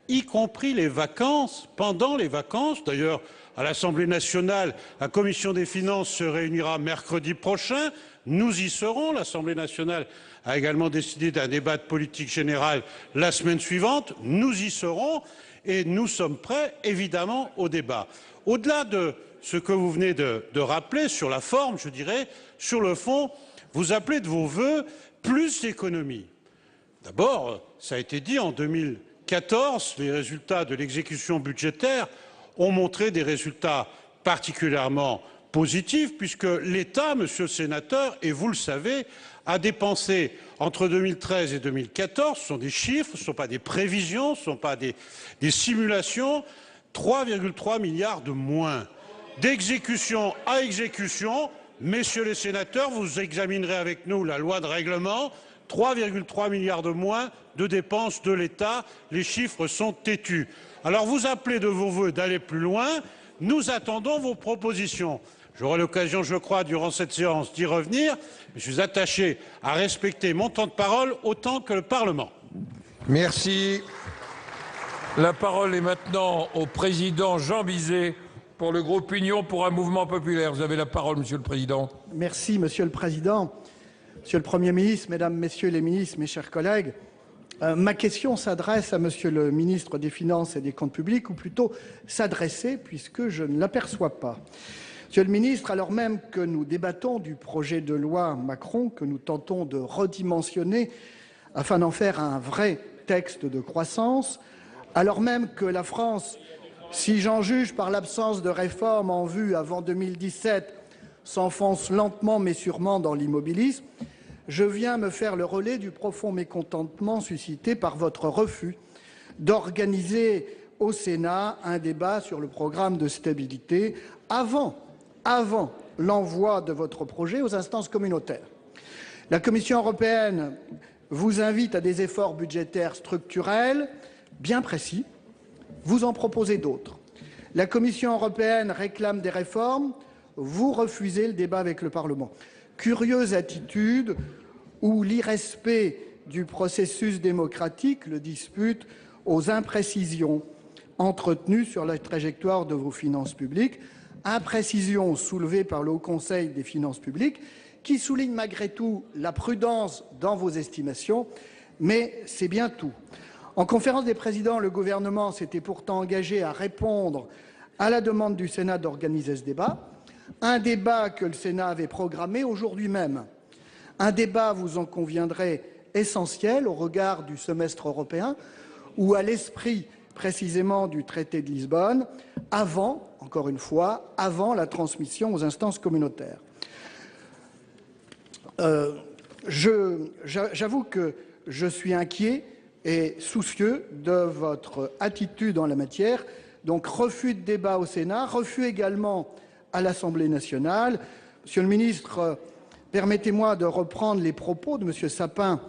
y compris les vacances, pendant les vacances. D'ailleurs, à l'Assemblée nationale, la commission des finances se réunira mercredi prochain. Nous y serons. L'Assemblée nationale a également décidé d'un débat de politique générale la semaine suivante. Nous y serons et nous sommes prêts, évidemment, au débat. Au-delà de ce que vous venez de rappeler sur la forme, je dirais, sur le fond, vous appelez de vos vœux plus d'économies. D'abord, ça a été dit, en 2014, les résultats de l'exécution budgétaire ont montré des résultats particulièrement positifs, puisque l'État, Monsieur le Sénateur, et vous le savez, a dépensé entre 2013 et 2014, ce sont des chiffres, ce ne sont pas des prévisions, ce ne sont pas des simulations, 3,3 milliards de moins. D'exécution à exécution, messieurs les sénateurs, vous examinerez avec nous la loi de règlement, 3,3 milliards de moins de dépenses de l'État, les chiffres sont têtus. Alors vous appelez de vos vœux d'aller plus loin, nous attendons vos propositions. J'aurai l'occasion, je crois, durant cette séance d'y revenir. Je suis attaché à respecter mon temps de parole autant que le Parlement. Merci. La parole est maintenant au président Jean Bizet pour le groupe Union pour un mouvement populaire. Vous avez la parole, Monsieur le Président. Merci, Monsieur le Président. Monsieur le Premier ministre, Mesdames, Messieurs les ministres, mes chers collègues, ma question s'adresse à Monsieur le ministre des Finances et des Comptes publics, ou plutôt s'adresser, puisque je ne l'aperçois pas. Monsieur le ministre, alors même que nous débattons du projet de loi Macron, que nous tentons de redimensionner afin d'en faire un vrai texte de croissance, alors même que la France Si j'en juge par l'absence de réforme en vue avant 2017, s'enfonce lentement mais sûrement dans l'immobilisme, je viens me faire le relais du profond mécontentement suscité par votre refus d'organiser au Sénat un débat sur le programme de stabilité avant l'envoi de votre projet aux instances communautaires. La Commission européenne vous invite à des efforts budgétaires structurels bien précis. Vous en proposez d'autres. La Commission européenne réclame des réformes. Vous refusez le débat avec le Parlement. Curieuse attitude où l'irrespect du processus démocratique le dispute aux imprécisions entretenues sur la trajectoire de vos finances publiques, imprécisions soulevées par le Haut Conseil des finances publiques, qui souligne malgré tout la prudence dans vos estimations, mais c'est bien tout. En conférence des présidents, le gouvernement s'était pourtant engagé à répondre à la demande du Sénat d'organiser ce débat, un débat que le Sénat avait programmé aujourd'hui même. Un débat, vous en conviendrez, essentiel au regard du semestre européen ou à l'esprit précisément du traité de Lisbonne, encore une fois, avant la transmission aux instances communautaires. J'avoue que je suis inquiet et soucieux de votre attitude en la matière. Donc, refus de débat au Sénat, refus également à l'Assemblée nationale. Monsieur le ministre, permettez-moi de reprendre les propos de M. Sapin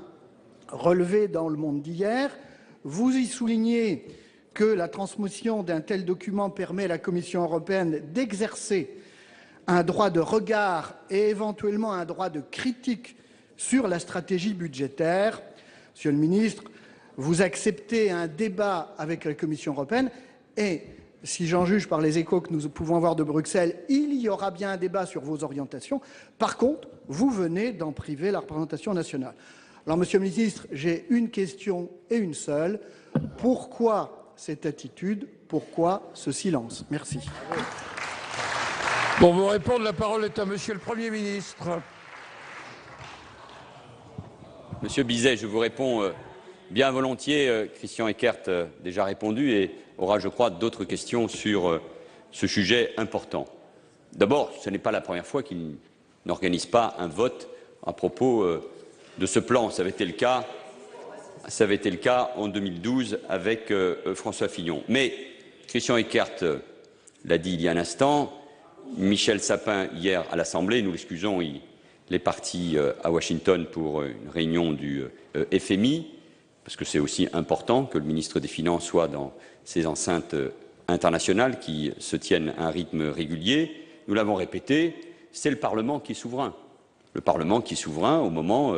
relevés dans Le Monde d'hier. Vous y soulignez que la transmission d'un tel document permet à la Commission européenne d'exercer un droit de regard et éventuellement un droit de critique sur la stratégie budgétaire. Monsieur le ministre, vous acceptez un débat avec la Commission européenne et, si j'en juge par les échos que nous pouvons avoir de Bruxelles, il y aura bien un débat sur vos orientations. Par contre, vous venez d'en priver la représentation nationale. Alors, Monsieur le ministre, j'ai une question et une seule. Pourquoi cette attitude? Pourquoi ce silence? Merci. Pour vous répondre, la parole est à Monsieur le Premier ministre. Monsieur Bizet, je vous réponds bien volontiers. Christian Eckert a déjà répondu et aura, je crois, d'autres questions sur ce sujet important. D'abord, ce n'est pas la première fois qu'il n'organise pas un vote à propos de ce plan. Ça avait été le cas en 2012 avec François Fillon. Mais Christian Eckert l'a dit il y a un instant, Michel Sapin hier à l'Assemblée, nous l'excusons, il est parti à Washington pour une réunion du FMI, parce que c'est aussi important que le ministre des Finances soit dans ces enceintes internationales qui se tiennent à un rythme régulier. Nous l'avons répété, c'est le Parlement qui est souverain. Le Parlement qui est souverain au moment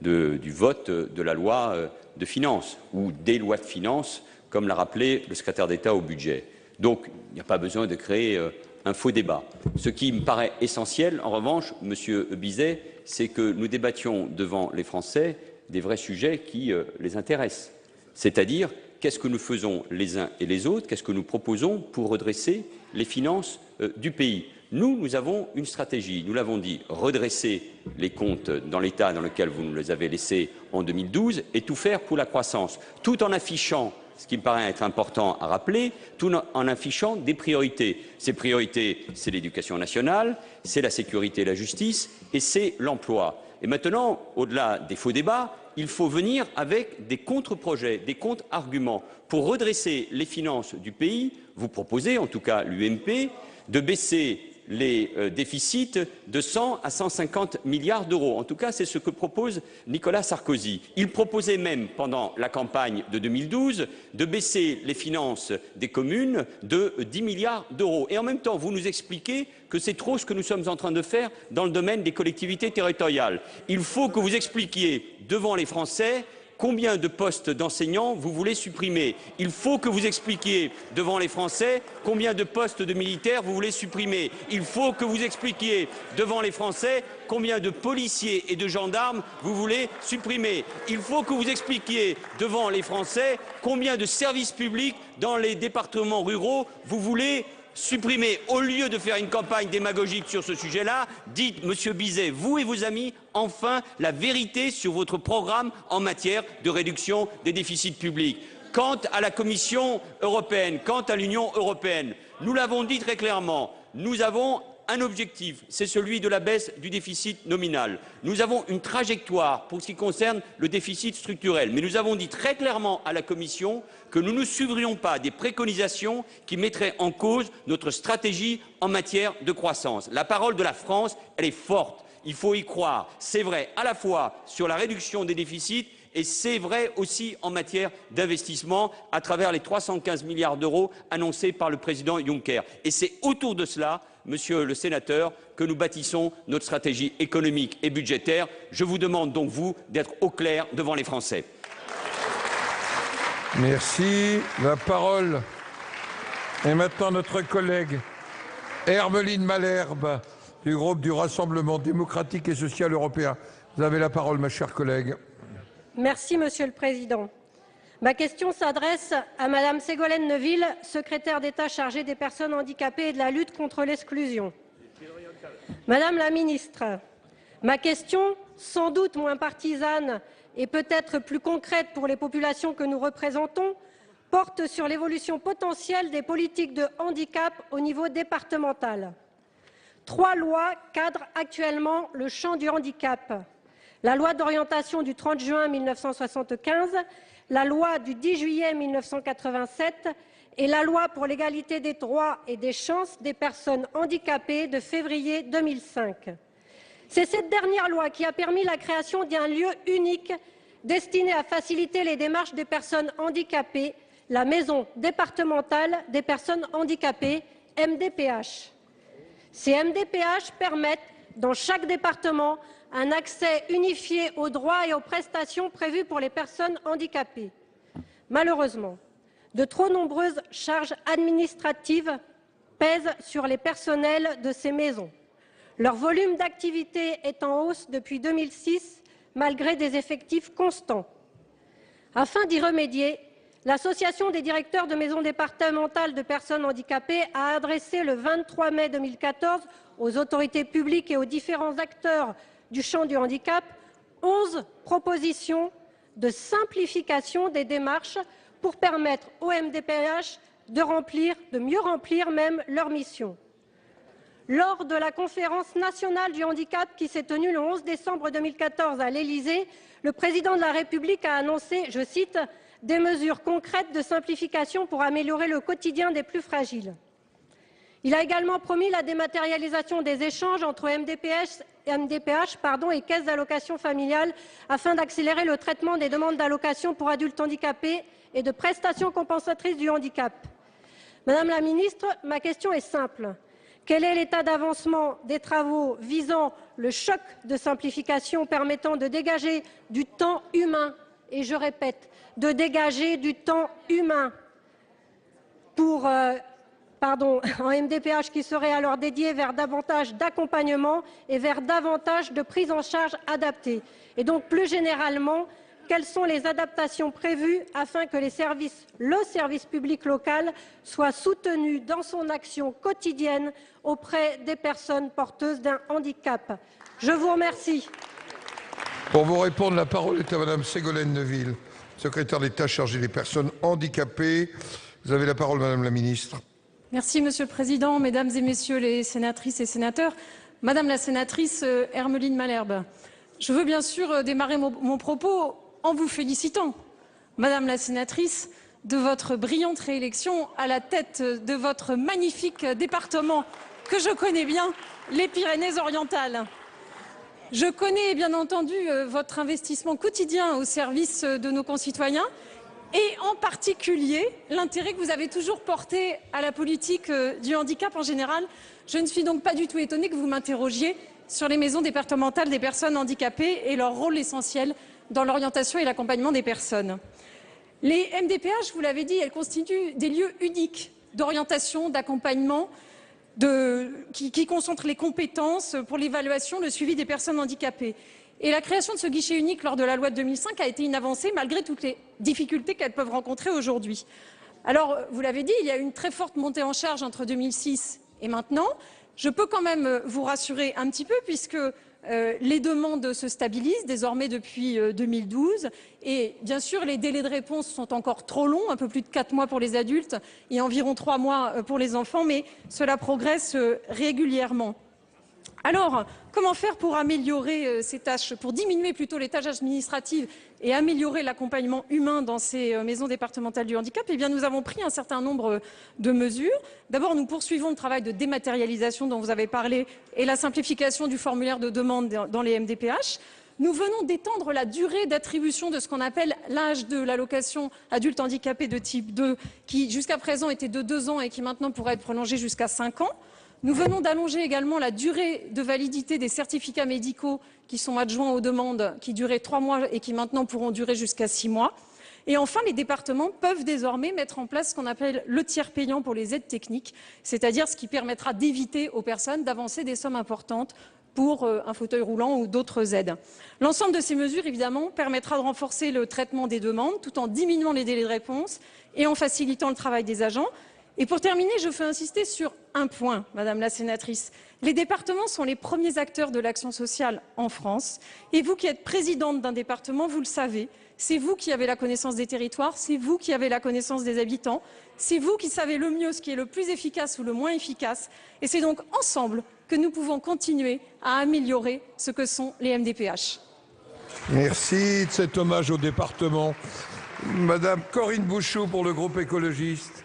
du vote de la loi de finances ou des lois de finances, comme l'a rappelé le secrétaire d'État au budget. Donc, il n'y a pas besoin de créer un faux débat. Ce qui me paraît essentiel, en revanche, Monsieur Bizet, c'est que nous débattions devant les Français des vrais sujets qui les intéressent. C'est-à-dire, qu'est-ce que nous faisons les uns et les autres, qu'est-ce que nous proposons pour redresser les finances du pays. Nous avons une stratégie, nous l'avons dit, redresser les comptes dans l'état dans lequel vous nous les avez laissés en 2012 et tout faire pour la croissance, tout en affichant, ce qui me paraît être important à rappeler, tout en affichant des priorités. Ces priorités, c'est l'éducation nationale, c'est la sécurité et la justice et c'est l'emploi. Et maintenant, au-delà des faux débats, il faut venir avec des contre-projets, des contre-arguments. Pour redresser les finances du pays, vous proposez, en tout cas l'UMP, de baisser les déficits de 100 à 150 milliards d'euros. En tout cas, c'est ce que propose Nicolas Sarkozy. Il proposait même, pendant la campagne de 2012, de baisser les finances des communes de 10 milliards d'euros. Et en même temps, vous nous expliquez que c'est trop ce que nous sommes en train de faire dans le domaine des collectivités territoriales. Il faut que vous expliquiez devant les Français combien de postes d'enseignants vous voulez supprimer. Il faut que vous expliquiez devant les Français combien de postes de militaires vous voulez supprimer. Il faut que vous expliquiez devant les Français combien de policiers et de gendarmes vous voulez supprimer. Il faut que vous expliquiez devant les Français combien de services publics dans les départements ruraux vous voulez supprimer. Au lieu de faire une campagne démagogique sur ce sujet-là, dites, Monsieur Bizet, vous et vos amis, enfin la vérité sur votre programme en matière de réduction des déficits publics. Quant à la Commission européenne, quant à l'Union européenne, nous l'avons dit très clairement, nous avons un objectif, c'est celui de la baisse du déficit nominal. Nous avons une trajectoire pour ce qui concerne le déficit structurel, mais nous avons dit très clairement à la Commission que nous ne suivrions pas des préconisations qui mettraient en cause notre stratégie en matière de croissance. La parole de la France, elle est forte, il faut y croire. C'est vrai à la fois sur la réduction des déficits et c'est vrai aussi en matière d'investissement à travers les 315 milliards d'euros annoncés par le président Juncker. Et c'est autour de cela, monsieur le sénateur, que nous bâtissons notre stratégie économique et budgétaire. Je vous demande donc, vous, d'être au clair devant les Français. Merci. La parole est maintenant notre collègue Hermeline Malherbe du groupe du Rassemblement démocratique et social européen. Vous avez la parole, ma chère collègue. Merci, Monsieur le Président. Ma question s'adresse à Madame Ségolène Neuville, secrétaire d'État chargée des personnes handicapées et de la lutte contre l'exclusion. Madame la ministre, ma question, sans doute moins partisane et peut-être plus concrète pour les populations que nous représentons, porte sur l'évolution potentielle des politiques de handicap au niveau départemental. 3 lois cadrent actuellement le champ du handicap. La loi d'orientation du 30 juin 1975, la loi du 10 juillet 1987 et la loi pour l'égalité des droits et des chances des personnes handicapées de février 2005. C'est cette dernière loi qui a permis la création d'un lieu unique destiné à faciliter les démarches des personnes handicapées, la Maison départementale des personnes handicapées, MDPH. Ces MDPH permettent, dans chaque département, un accès unifié aux droits et aux prestations prévues pour les personnes handicapées. Malheureusement, de trop nombreuses charges administratives pèsent sur les personnels de ces maisons. Leur volume d'activité est en hausse depuis 2006, malgré des effectifs constants. Afin d'y remédier, l'Association des directeurs de maisons départementales de personnes handicapées a adressé le 23 mai 2014 aux autorités publiques et aux différents acteurs du champ du handicap 11 propositions de simplification des démarches pour permettre aux MDPH de mieux remplir même leur mission. Lors de la conférence nationale du handicap qui s'est tenue le 11 décembre 2014 à l'Élysée, le président de la République a annoncé, je cite, « des mesures concrètes de simplification pour améliorer le quotidien des plus fragiles ». Il a également promis la dématérialisation des échanges entre MDPH et caisses d'allocations familiales afin d'accélérer le traitement des demandes d'allocations pour adultes handicapés et de prestations compensatrices du handicap. Madame la ministre, ma question est simple. Quel est l'état d'avancement des travaux visant le choc de simplification permettant de dégager du temps humain, et je répète, de dégager du temps humain en MDPH qui serait alors dédié vers davantage d'accompagnement et vers davantage de prise en charge adaptée. Et donc, plus généralement, quelles sont les adaptations prévues afin que le service public local soit soutenu dans son action quotidienne auprès des personnes porteuses d'un handicap? Je vous remercie. Pour vous répondre, la parole est à Madame Ségolène Neuville, secrétaire d'État chargée des personnes handicapées. Vous avez la parole, Madame la ministre. Merci, Monsieur le Président, Mesdames et Messieurs les sénatrices et sénateurs. Madame la sénatrice Hermeline Malherbe, je veux bien sûr démarrer mon propos en vous félicitant, Madame la sénatrice, de votre brillante réélection à la tête de votre magnifique département que je connais bien, les Pyrénées-Orientales. Je connais bien entendu votre investissement quotidien au service de nos concitoyens et en particulier l'intérêt que vous avez toujours porté à la politique du handicap en général. Je ne suis donc pas du tout étonnée que vous m'interrogiez sur les maisons départementales des personnes handicapées et leur rôle essentiel dans l'orientation et l'accompagnement des personnes. Les MDPH, vous l'avez dit, elles constituent des lieux uniques d'orientation, d'accompagnement, qui concentrent les compétences pour l'évaluation, le suivi des personnes handicapées. Et la création de ce guichet unique lors de la loi de 2005 a été une avancée malgré toutes les difficultés qu'elles peuvent rencontrer aujourd'hui. Alors, vous l'avez dit, il y a eu une très forte montée en charge entre 2006 et maintenant, Je peux quand même vous rassurer un petit peu puisque les demandes se stabilisent désormais depuis 2012 et bien sûr les délais de réponse sont encore trop longs, un peu plus de 4 mois pour les adultes et environ 3 mois pour les enfants, mais cela progresse régulièrement. Alors, comment faire pour améliorer ces tâches, pour diminuer plutôt les tâches administratives et améliorer l'accompagnement humain dans ces maisons départementales du handicap? Eh bien, nous avons pris un certain nombre de mesures. D'abord, nous poursuivons le travail de dématérialisation dont vous avez parlé et la simplification du formulaire de demande dans les MDPH. Nous venons d'étendre la durée d'attribution de ce qu'on appelle l'âge de l'allocation adulte handicapé de type 2, qui jusqu'à présent était de 2 ans et qui maintenant pourrait être prolongé jusqu'à 5 ans. Nous venons d'allonger également la durée de validité des certificats médicaux qui sont adjoints aux demandes, qui duraient 3 mois et qui maintenant pourront durer jusqu'à 6 mois. Et enfin, les départements peuvent désormais mettre en place ce qu'on appelle le tiers payant pour les aides techniques, c'est-à-dire ce qui permettra d'éviter aux personnes d'avancer des sommes importantes pour un fauteuil roulant ou d'autres aides. L'ensemble de ces mesures, évidemment, permettra de renforcer le traitement des demandes tout en diminuant les délais de réponse et en facilitant le travail des agents. Et pour terminer, je veux insister sur un point, Madame la sénatrice. Les départements sont les premiers acteurs de l'action sociale en France. Et vous qui êtes présidente d'un département, vous le savez, c'est vous qui avez la connaissance des territoires, c'est vous qui avez la connaissance des habitants, c'est vous qui savez le mieux ce qui est le plus efficace ou le moins efficace. Et c'est donc ensemble que nous pouvons continuer à améliorer ce que sont les MDPH. Merci de cet hommage au département. Madame Corinne Bouchoux pour le groupe écologiste.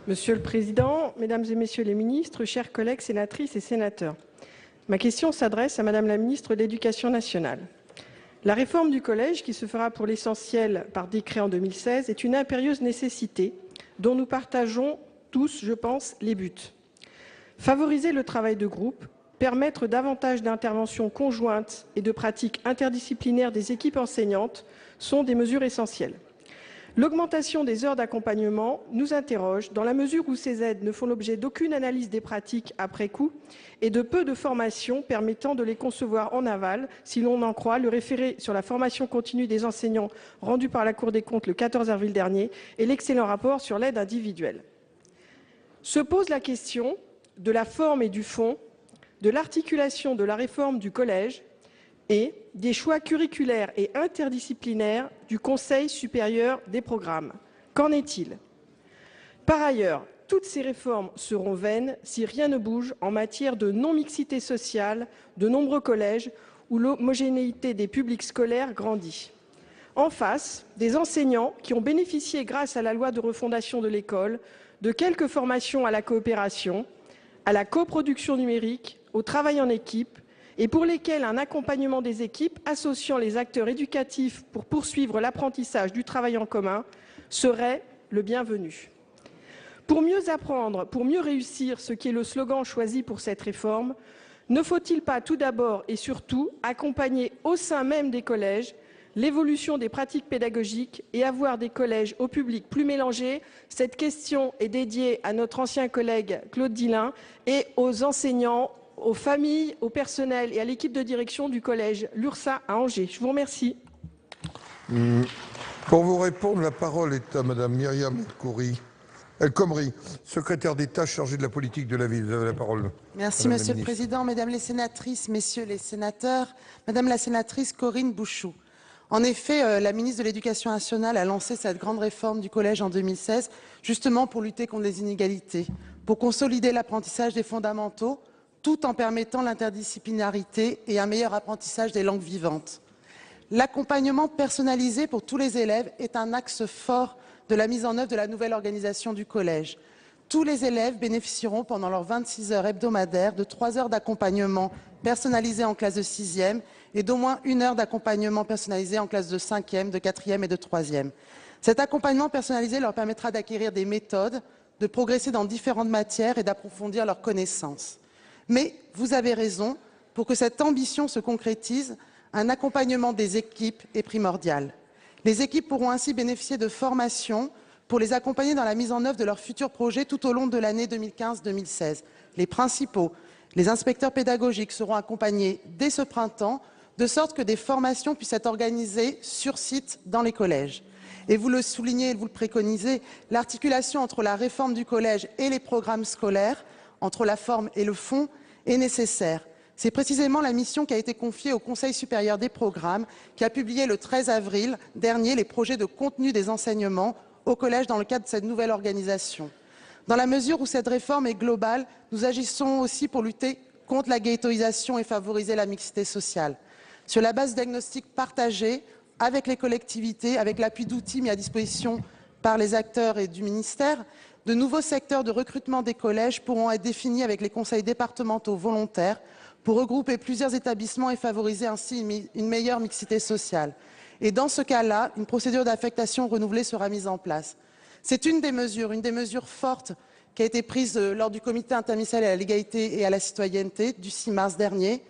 Monsieur le Président, Mesdames et Messieurs les ministres, chers collègues sénatrices et sénateurs, ma question s'adresse à Madame la ministre de l'Éducation nationale. La réforme du collège, qui se fera pour l'essentiel par décret en 2016, est une impérieuse nécessité dont nous partageons tous, je pense, les buts. Favoriser le travail de groupe, permettre davantage d'interventions conjointes et de pratiques interdisciplinaires des équipes enseignantes sont des mesures essentielles. L'augmentation des heures d'accompagnement nous interroge dans la mesure où ces aides ne font l'objet d'aucune analyse des pratiques après coup et de peu de formations permettant de les concevoir en aval, si l'on en croit le référé sur la formation continue des enseignants rendu par la Cour des comptes le 14 avril dernier et l'excellent rapport sur l'aide individuelle. Se pose la question de la forme et du fond, de l'articulation de la réforme du collège et des choix curriculaires et interdisciplinaires du Conseil supérieur des programmes. Qu'en est-il? Par ailleurs, toutes ces réformes seront vaines si rien ne bouge en matière de non-mixité sociale de nombreux collèges où l'homogénéité des publics scolaires grandit. En face, des enseignants qui ont bénéficié grâce à la loi de refondation de l'école de quelques formations à la coopération, à la coproduction numérique, au travail en équipe, et pour lesquels un accompagnement des équipes associant les acteurs éducatifs pour poursuivre l'apprentissage du travail en commun serait le bienvenu. Pour mieux apprendre, pour mieux réussir, ce qui est le slogan choisi pour cette réforme, ne faut-il pas tout d'abord et surtout accompagner au sein même des collèges l'évolution des pratiques pédagogiques et avoir des collèges au public plus mélangés? Cette question est dédiée à notre ancien collègue Claude Dillin et aux enseignants, aux familles, au personnel et à l'équipe de direction du collège Lursa à Angers. Je vous remercie. Pour vous répondre, la parole est à Madame Myriam El Khomri, secrétaire d'État chargée de la politique de la ville. Vous avez la parole. Merci, Monsieur le Président, Mesdames les sénatrices, Messieurs les sénateurs, Madame la sénatrice Corinne Bouchoux. En effet, la ministre de l'Éducation nationale a lancé cette grande réforme du collège en 2016, justement pour lutter contre les inégalités, pour consolider l'apprentissage des fondamentaux, tout en permettant l'interdisciplinarité et un meilleur apprentissage des langues vivantes. L'accompagnement personnalisé pour tous les élèves est un axe fort de la mise en œuvre de la nouvelle organisation du collège. Tous les élèves bénéficieront pendant leurs 26 heures hebdomadaires de 3 heures d'accompagnement personnalisé en classe de 6e et d'au moins 1 heure d'accompagnement personnalisé en classe de 5e, de 4e et de 3e. Cet accompagnement personnalisé leur permettra d'acquérir des méthodes, de progresser dans différentes matières et d'approfondir leurs connaissances. Mais vous avez raison, pour que cette ambition se concrétise, un accompagnement des équipes est primordial. Les équipes pourront ainsi bénéficier de formations pour les accompagner dans la mise en œuvre de leurs futurs projets tout au long de l'année 2015-2016. Les principaux, les inspecteurs pédagogiques seront accompagnés dès ce printemps, de sorte que des formations puissent être organisées sur site dans les collèges. Et vous le soulignez et vous le préconisez, l'articulation entre la réforme du collège et les programmes scolaires entre la forme et le fond est nécessaire. C'est précisément la mission qui a été confiée au Conseil supérieur des programmes, qui a publié le 13 avril dernier les projets de contenu des enseignements au collège dans le cadre de cette nouvelle organisation. Dans la mesure où cette réforme est globale, nous agissons aussi pour lutter contre la ghettoisation et favoriser la mixité sociale. Sur la base de diagnostics partagés avec les collectivités, avec l'appui d'outils mis à disposition par les acteurs et du ministère, de nouveaux secteurs de recrutement des collèges pourront être définis avec les conseils départementaux volontaires pour regrouper plusieurs établissements et favoriser ainsi une meilleure mixité sociale. Et dans ce cas-là, une procédure d'affectation renouvelée sera mise en place. C'est une des mesures fortes qui a été prise lors du comité interministériel à la légalité et à la citoyenneté du 6 mars dernier,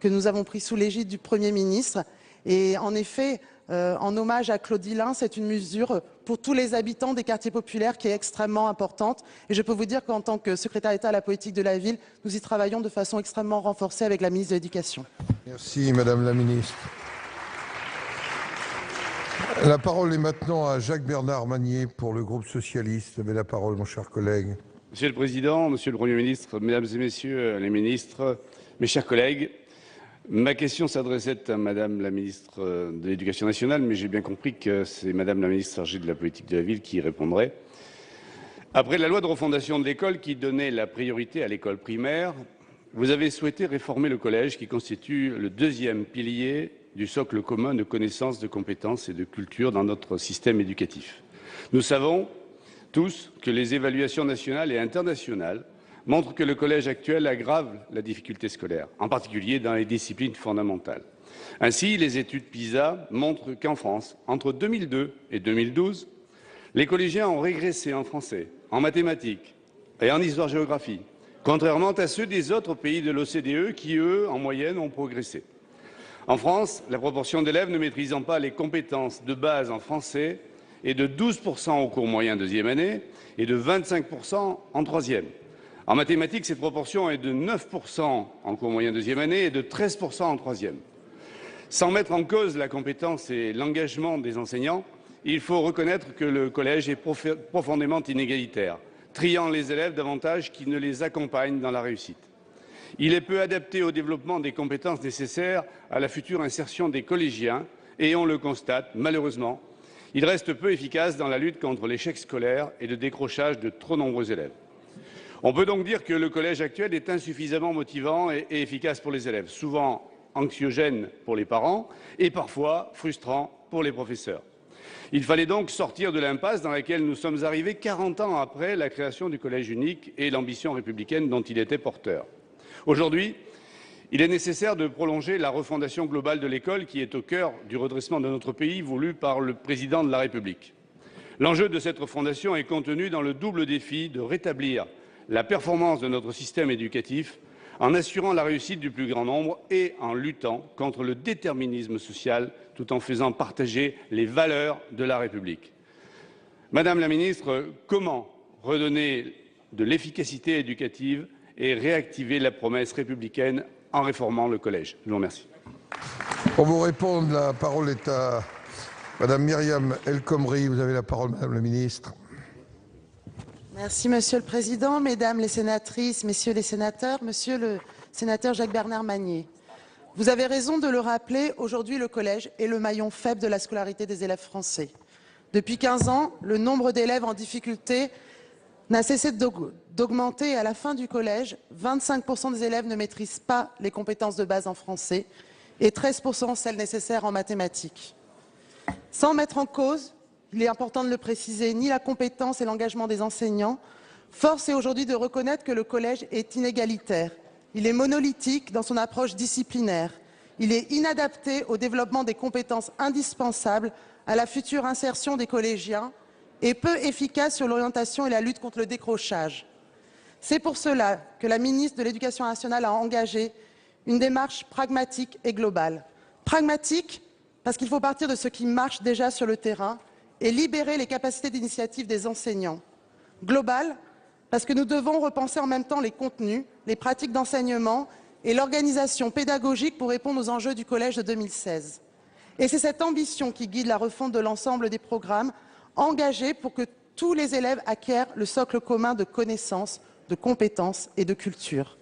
que nous avons pris sous l'égide du Premier ministre. Et en effet, en hommage à Claude Hillain, c'est une mesure pour tous les habitants des quartiers populaires qui est extrêmement importante. Et je peux vous dire qu'en tant que secrétaire d'État à la politique de la ville, nous y travaillons de façon extrêmement renforcée avec la ministre de l'Éducation. Merci Madame la Ministre. La parole est maintenant à Jacques-Bernard Magner pour le groupe socialiste. Vous avez la parole, mon cher collègue. Monsieur le Président, Monsieur le Premier ministre, Mesdames et Messieurs les ministres, mes chers collègues, ma question s'adressait à Madame la ministre de l'Éducation nationale, mais j'ai bien compris que c'est Madame la ministre chargée de la politique de la ville qui y répondrait. Après la loi de refondation de l'école qui donnait la priorité à l'école primaire, vous avez souhaité réformer le collège qui constitue le deuxième pilier du socle commun de connaissances, de compétences et de culture dans notre système éducatif. Nous savons tous que les évaluations nationales et internationales montrent que le collège actuel aggrave la difficulté scolaire, en particulier dans les disciplines fondamentales. Ainsi, les études PISA montrent qu'en France, entre 2002 et 2012, les collégiens ont régressé en français, en mathématiques et en histoire-géographie, contrairement à ceux des autres pays de l'OCDE qui, eux, en moyenne, ont progressé. En France, la proportion d'élèves ne maîtrisant pas les compétences de base en français est de 12% au cours moyen deuxième année et de 25% en troisième. En mathématiques, cette proportion est de 9% en cours moyen deuxième année et de 13% en troisième. Sans mettre en cause la compétence et l'engagement des enseignants, il faut reconnaître que le collège est profondément inégalitaire, triant les élèves davantage qui ne les accompagnent dans la réussite. Il est peu adapté au développement des compétences nécessaires à la future insertion des collégiens et, on le constate, malheureusement, il reste peu efficace dans la lutte contre l'échec scolaire et le décrochage de trop nombreux élèves. On peut donc dire que le collège actuel est insuffisamment motivant et efficace pour les élèves, souvent anxiogène pour les parents et parfois frustrant pour les professeurs. Il fallait donc sortir de l'impasse dans laquelle nous sommes arrivés 40 ans après la création du collège unique et l'ambition républicaine dont il était porteur. Aujourd'hui, il est nécessaire de prolonger la refondation globale de l'école qui est au cœur du redressement de notre pays voulu par le président de la République. L'enjeu de cette refondation est contenu dans le double défi de rétablir la performance de notre système éducatif en assurant la réussite du plus grand nombre et en luttant contre le déterminisme social tout en faisant partager les valeurs de la République. Madame la ministre, comment redonner de l'efficacité éducative et réactiver la promesse républicaine en réformant le collège? Je vous remercie. Pour vous répondre, la parole est à Madame Myriam El Khomri. Vous avez la parole, Madame la ministre. Merci, Monsieur le Président, Mesdames les sénatrices, Messieurs les sénateurs, Monsieur le sénateur Jacques-Bernard Magner. Vous avez raison de le rappeler, aujourd'hui le collège est le maillon faible de la scolarité des élèves français. Depuis 15 ans, le nombre d'élèves en difficulté n'a cessé d'augmenter et à la fin du collège, 25% des élèves ne maîtrisent pas les compétences de base en français et 13% celles nécessaires en mathématiques. Sans mettre en cause, il est important de le préciser, ni la compétence et l'engagement des enseignants, force est aujourd'hui de reconnaître que le collège est inégalitaire. Il est monolithique dans son approche disciplinaire. Il est inadapté au développement des compétences indispensables à la future insertion des collégiens et peu efficace sur l'orientation et la lutte contre le décrochage. C'est pour cela que la ministre de l'Éducation nationale a engagé une démarche pragmatique et globale. Pragmatique parce qu'il faut partir de ce qui marche déjà sur le terrain et libérer les capacités d'initiative des enseignants. Globale parce que nous devons repenser en même temps les contenus, les pratiques d'enseignement et l'organisation pédagogique pour répondre aux enjeux du collège de 2016. Et c'est cette ambition qui guide la refonte de l'ensemble des programmes engagés pour que tous les élèves acquièrent le socle commun de connaissances, de compétences et de culture.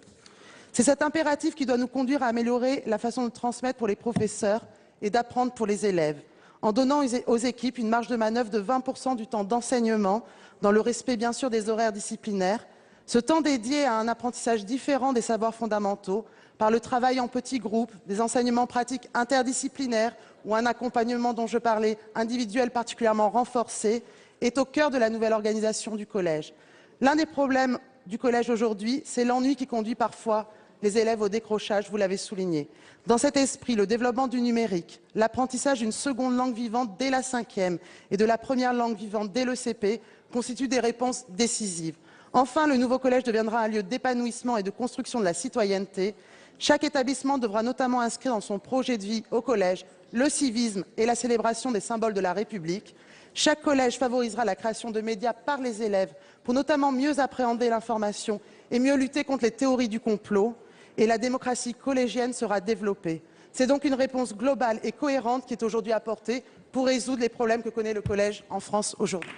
C'est cet impératif qui doit nous conduire à améliorer la façon de transmettre pour les professeurs et d'apprendre pour les élèves, en donnant aux équipes une marge de manœuvre de 20% du temps d'enseignement, dans le respect bien sûr des horaires disciplinaires. Ce temps dédié à un apprentissage différent des savoirs fondamentaux, par le travail en petits groupes, des enseignements pratiques interdisciplinaires ou un accompagnement dont je parlais individuel particulièrement renforcé, est au cœur de la nouvelle organisation du collège. L'un des problèmes du collège aujourd'hui, c'est l'ennui qui conduit parfois les élèves au décrochage, vous l'avez souligné. Dans cet esprit, le développement du numérique, l'apprentissage d'une seconde langue vivante dès la 5e et de la première langue vivante dès le CP constituent des réponses décisives. Enfin, le nouveau collège deviendra un lieu d'épanouissement et de construction de la citoyenneté. Chaque établissement devra notamment inscrire dans son projet de vie au collège le civisme et la célébration des symboles de la République. Chaque collège favorisera la création de médias par les élèves pour notamment mieux appréhender l'information et mieux lutter contre les théories du complot. Et la démocratie collégienne sera développée. C'est donc une réponse globale et cohérente qui est aujourd'hui apportée pour résoudre les problèmes que connaît le collège en France aujourd'hui.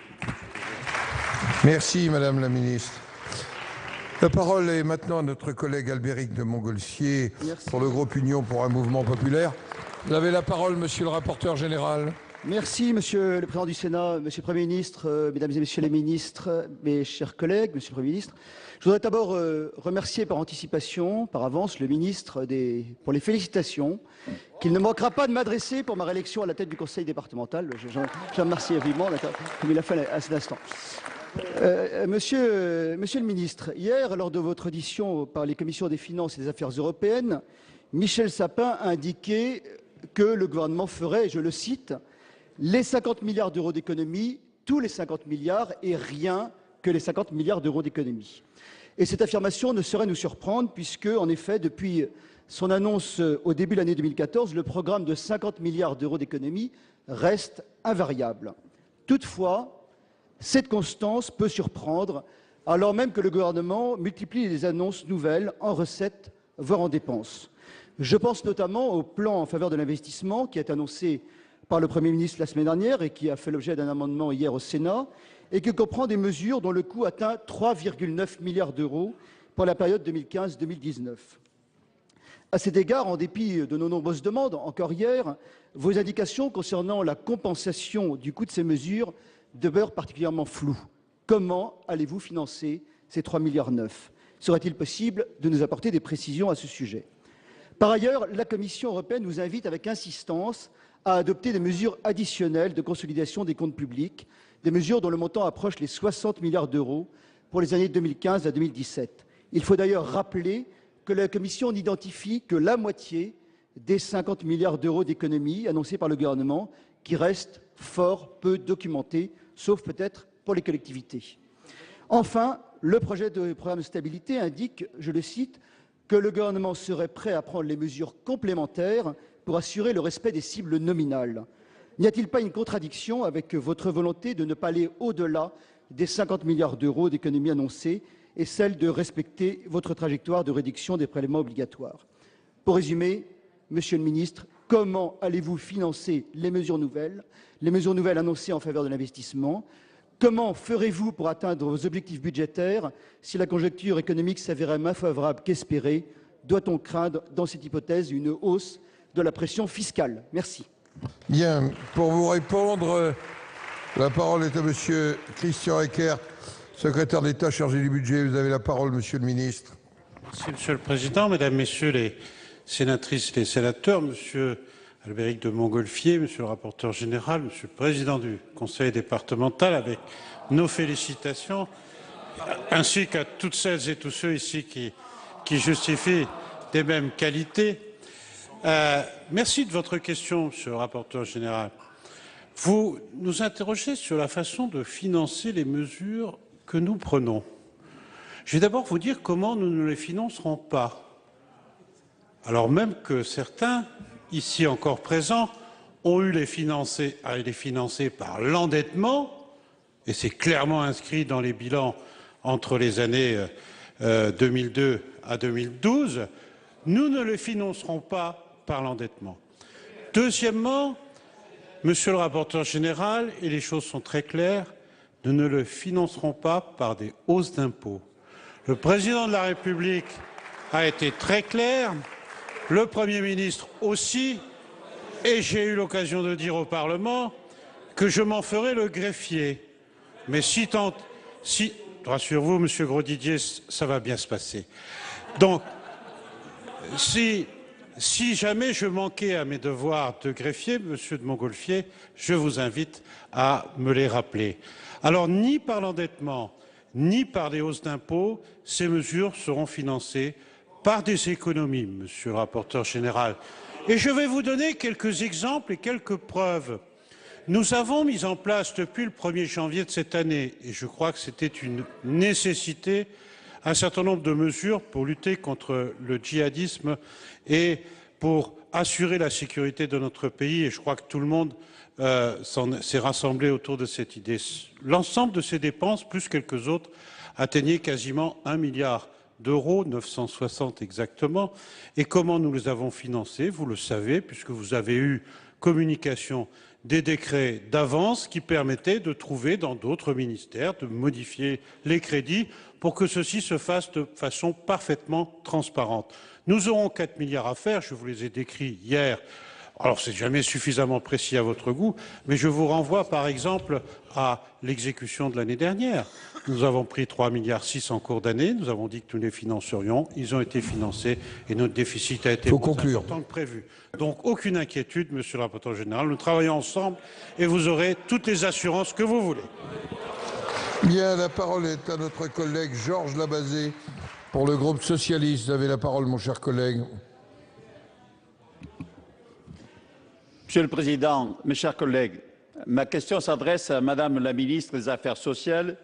Merci Madame la Ministre. La parole est maintenant à notre collègue Albéric de Montgolfier pour le groupe Union pour un mouvement populaire. Vous avez la parole, Monsieur le rapporteur général. Merci Monsieur le Président du Sénat, Monsieur le Premier ministre, Mesdames et Messieurs les ministres, mes chers collègues, Monsieur le Premier ministre. Je voudrais d'abord remercier par anticipation, par avance, le ministre pour les félicitations qu'il ne manquera pas de m'adresser pour ma réélection à la tête du conseil départemental. Je remercie vivement, comme il a fait à cet instant. Monsieur le ministre, hier, lors de votre audition par les commissions des finances et des affaires européennes, Michel Sapin a indiqué que le gouvernement ferait, je le cite, les 50 milliards d'euros d'économies, tous les 50 milliards et rien que les 50 milliards d'euros d'économies. Et cette affirmation ne saurait nous surprendre puisque, en effet, depuis son annonce au début de l'année 2014, le programme de 50 milliards d'euros d'économies reste invariable. Toutefois, cette constance peut surprendre alors même que le gouvernement multiplie les annonces nouvelles en recettes, voire en dépenses. Je pense notamment au plan en faveur de l'investissement qui est annoncé par le Premier ministre la semaine dernière et qui a fait l'objet d'un amendement hier au Sénat et qui comprend des mesures dont le coût atteint 3,9 milliards d'euros pour la période 2015-2019. À cet égard, en dépit de nos nombreuses demandes, encore hier, vos indications concernant la compensation du coût de ces mesures demeurent particulièrement floues. Comment allez-vous financer ces 3,9 milliards ? Serait-il possible de nous apporter des précisions à ce sujet ? Par ailleurs, la Commission européenne nous invite avec insistance à adopter des mesures additionnelles de consolidation des comptes publics, des mesures dont le montant approche les 60 milliards d'euros pour les années 2015 à 2017. Il faut d'ailleurs rappeler que la Commission n'identifie que la moitié des 50 milliards d'euros d'économies annoncées par le gouvernement, qui restent fort peu documentés, sauf peut-être pour les collectivités. Enfin, le projet de programme de stabilité indique, je le cite, que le gouvernement serait prêt à prendre les mesures complémentaires pour assurer le respect des cibles nominales. N'y a-t-il pas une contradiction avec votre volonté de ne pas aller au-delà des 50 milliards d'euros d'économies annoncées et celle de respecter votre trajectoire de réduction des prélèvements obligatoires? Pour résumer, Monsieur le ministre, comment allez-vous financer les mesures nouvelles annoncées en faveur de l'investissement? Comment ferez-vous pour atteindre vos objectifs budgétaires si la conjoncture économique s'avérait moins favorable qu'espéré? Doit-on craindre, dans cette hypothèse, une hausse de la pression fiscale? Merci. Bien, pour vous répondre, la parole est à Monsieur Christian Eckert, secrétaire d'État chargé du budget. Vous avez la parole, Monsieur le ministre. Merci, Monsieur le Président, Mesdames, Messieurs les sénatrices et les sénateurs, Monsieur Albéric de Montgolfier, Monsieur le rapporteur général, Monsieur le Président du Conseil départemental, avec nos félicitations, ainsi qu'à toutes celles et tous ceux ici qui justifient des mêmes qualités. Merci de votre question, Monsieur le rapporteur général. Vous nous interrogez sur la façon de financer les mesures que nous prenons. Je vais d'abord vous dire comment nous ne les financerons pas. Alors même que certains, ici encore présents, ont eu à les financer par l'endettement, et c'est clairement inscrit dans les bilans entre les années 2002 à 2012, nous ne les financerons pas par l'endettement. Deuxièmement, Monsieur le rapporteur général, et les choses sont très claires, nous ne le financerons pas par des hausses d'impôts. Le président de la République a été très clair, le Premier ministre aussi, et j'ai eu l'occasion de dire au Parlement que je m'en ferai le greffier. Mais si, rassurez-vous, Monsieur Grosdidier, ça va bien se passer. Donc, si jamais je manquais à mes devoirs de greffier, Monsieur de Montgolfier, je vous invite à me les rappeler. Alors, ni par l'endettement, ni par des hausses d'impôts, ces mesures seront financées par des économies, Monsieur le rapporteur général. Et je vais vous donner quelques exemples et quelques preuves. Nous avons mis en place depuis le 1er janvier de cette année, et je crois que c'était une nécessité, un certain nombre de mesures pour lutter contre le djihadisme et pour assurer la sécurité de notre pays. Et je crois que tout le monde s'est rassemblé autour de cette idée. L'ensemble de ces dépenses, plus quelques autres, atteignaient quasiment 1 milliard d'euros, 960 exactement. Et comment nous les avons financés? Vous le savez, puisque vous avez eu communication des décrets d'avance qui permettaient de trouver dans d'autres ministères, de modifier les crédits pour que ceci se fasse de façon parfaitement transparente. Nous aurons 4 milliards à faire, je vous les ai décrits hier. Alors, c'est jamais suffisamment précis à votre goût, mais je vous renvoie par exemple à l'exécution de l'année dernière. Nous avons pris 3,6 milliards en cours d'année, nous avons dit que nous les financerions, ils ont été financés et notre déficit a été plus important que prévu. Donc, aucune inquiétude, Monsieur le rapporteur général, nous travaillons ensemble et vous aurez toutes les assurances que vous voulez. Bien, la parole est à notre collègue Georges Labazée pour le groupe socialiste. Vous avez la parole, mon cher collègue. Monsieur le Président, mes chers collègues, ma question s'adresse à Madame la ministre des Affaires sociales,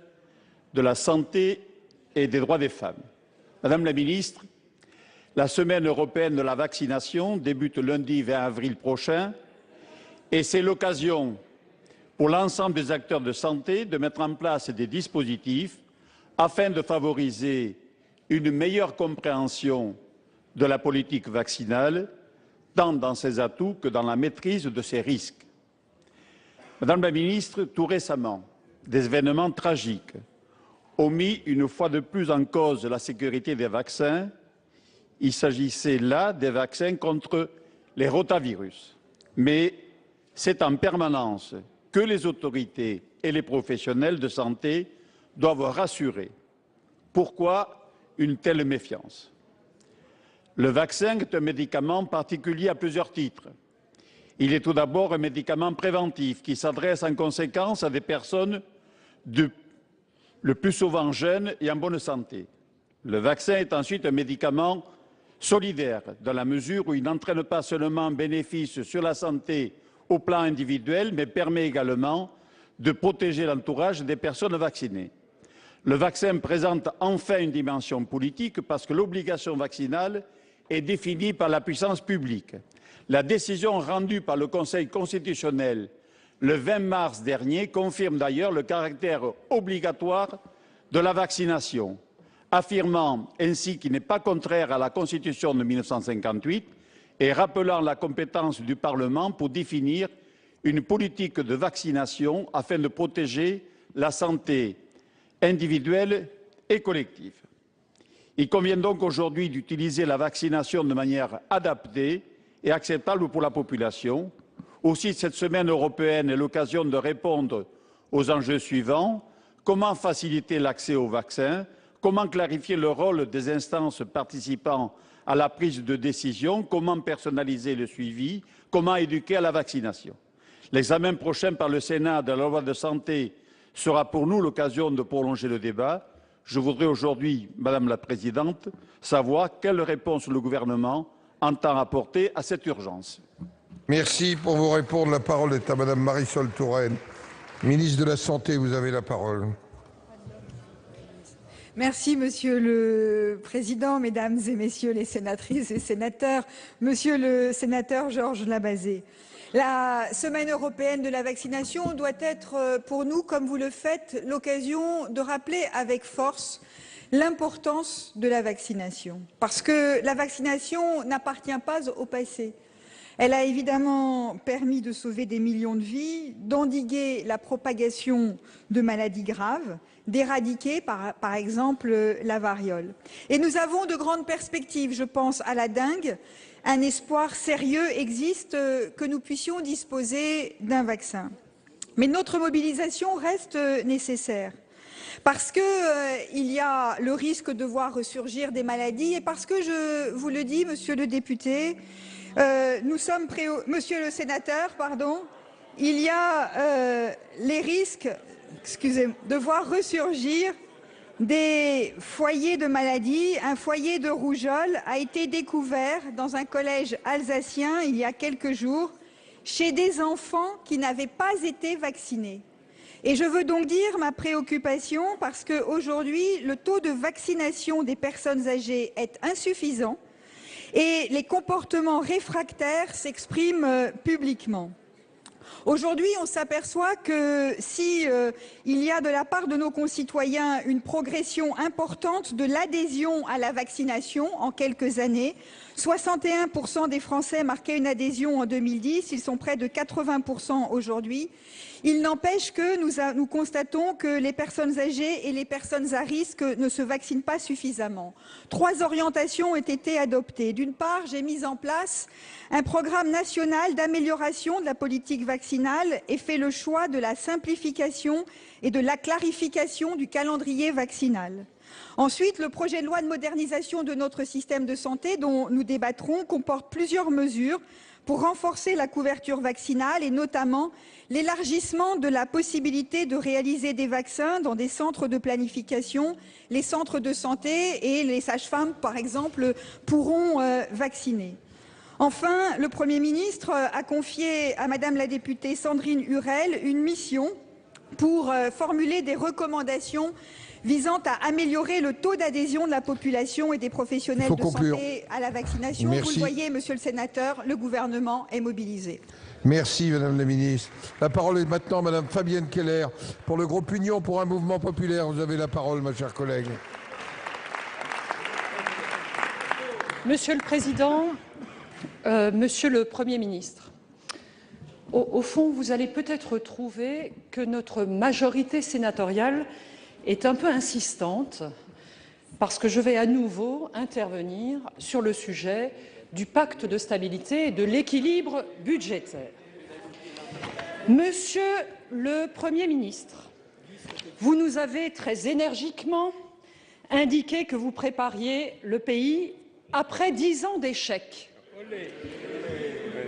de la Santé et des droits des femmes. Madame la ministre, la semaine européenne de la vaccination débute lundi 20 avril prochain et c'est l'occasion pour l'ensemble des acteurs de santé de mettre en place des dispositifs afin de favoriser une meilleure compréhension de la politique vaccinale, tant dans ses atouts que dans la maîtrise de ses risques. Madame la ministre, tout récemment, des événements tragiques ont mis une fois de plus en cause la sécurité des vaccins. Il s'agissait là des vaccins contre les rotavirus. Mais c'est en permanence que les autorités et les professionnels de santé doivent rassurer. Pourquoi une telle méfiance? Le vaccin est un médicament particulier à plusieurs titres. Il est tout d'abord un médicament préventif qui s'adresse en conséquence à des personnes le plus souvent jeunes et en bonne santé. Le vaccin est ensuite un médicament solidaire dans la mesure où il n'entraîne pas seulement un bénéfice sur la santé au plan individuel, mais permet également de protéger l'entourage des personnes vaccinées. Le vaccin présente enfin une dimension politique parce que l'obligation vaccinale est définie par la puissance publique. La décision rendue par le Conseil constitutionnel le 20 mars dernier confirme d'ailleurs le caractère obligatoire de la vaccination, affirmant ainsi qu'il n'est pas contraire à la Constitution de 1958 et rappelant la compétence du Parlement pour définir une politique de vaccination afin de protéger la santé individuelle et collective. Il convient donc aujourd'hui d'utiliser la vaccination de manière adaptée et acceptable pour la population. Aussi, cette semaine européenne est l'occasion de répondre aux enjeux suivants. Comment faciliter l'accès aux vaccins? Comment clarifier le rôle des instances participant à la prise de décision? Comment personnaliser le suivi? Comment éduquer à la vaccination? L'examen prochain par le Sénat de la loi de santé sera pour nous l'occasion de prolonger le débat. Je voudrais aujourd'hui, Madame la Présidente, savoir quelle réponse le gouvernement entend apporter à cette urgence. Merci. Pour vous répondre, la parole est à Madame Marisol Touraine, ministre de la Santé. Vous avez la parole. Merci, Monsieur le Président, Mesdames et Messieurs les sénatrices et sénateurs. Monsieur le sénateur Georges Labazée, la Semaine européenne de la vaccination doit être pour nous, comme vous le faites, l'occasion de rappeler avec force l'importance de la vaccination. Parce que la vaccination n'appartient pas au passé. Elle a évidemment permis de sauver des millions de vies, d'endiguer la propagation de maladies graves, d'éradiquer par exemple la variole. Et nous avons de grandes perspectives, je pense à la dengue. Un espoir sérieux existe que nous puissions disposer d'un vaccin. Mais notre mobilisation reste nécessaire. Parce qu'il y a le risque de voir ressurgir des maladies et parce que, je vous le dis, monsieur le député, monsieur le sénateur, pardon, il y a les risques, de voir ressurgir des foyers de maladies. Un foyer de rougeole a été découvert dans un collège alsacien il y a quelques jours chez des enfants qui n'avaient pas été vaccinés. Et je veux donc dire ma préoccupation parce qu'aujourd'hui, le taux de vaccination des personnes âgées est insuffisant et les comportements réfractaires s'expriment publiquement. Aujourd'hui, on s'aperçoit que si il y a de la part de nos concitoyens une progression importante de l'adhésion à la vaccination en quelques années, 61% des Français marquaient une adhésion en 2010, ils sont près de 80% aujourd'hui. Il n'empêche que nous constatons que les personnes âgées et les personnes à risque ne se vaccinent pas suffisamment. 3 orientations ont été adoptées. D'une part, j'ai mis en place un programme national d'amélioration de la politique vaccinale et fait le choix de la simplification et de la clarification du calendrier vaccinal. Ensuite, le projet de loi de modernisation de notre système de santé dont nous débattrons comporte plusieurs mesures pour renforcer la couverture vaccinale et notamment l'élargissement de la possibilité de réaliser des vaccins dans des centres de planification. Les centres de santé et les sages-femmes, par exemple, pourront vacciner. Enfin, le Premier ministre a confié à Madame la députée Sandrine Hurel une mission pour formuler des recommandations visant à améliorer le taux d'adhésion de la population et des professionnels de santé à la vaccination. Merci. Vous le voyez, monsieur le sénateur, le gouvernement est mobilisé. Merci, Madame la Ministre. La parole est maintenant à Madame Fabienne Keller pour le groupe Union pour un mouvement populaire. Vous avez la parole, ma chère collègue. Monsieur le Président, Monsieur le Premier ministre, au fond, vous allez peut-être trouver que notre majorité sénatoriale est un peu insistante parce que je vais à nouveau intervenir sur le sujet du pacte de stabilité et de l'équilibre budgétaire. Monsieur le Premier ministre, vous nous avez très énergiquement indiqué que vous prépariez le pays après 10 ans d'échecs.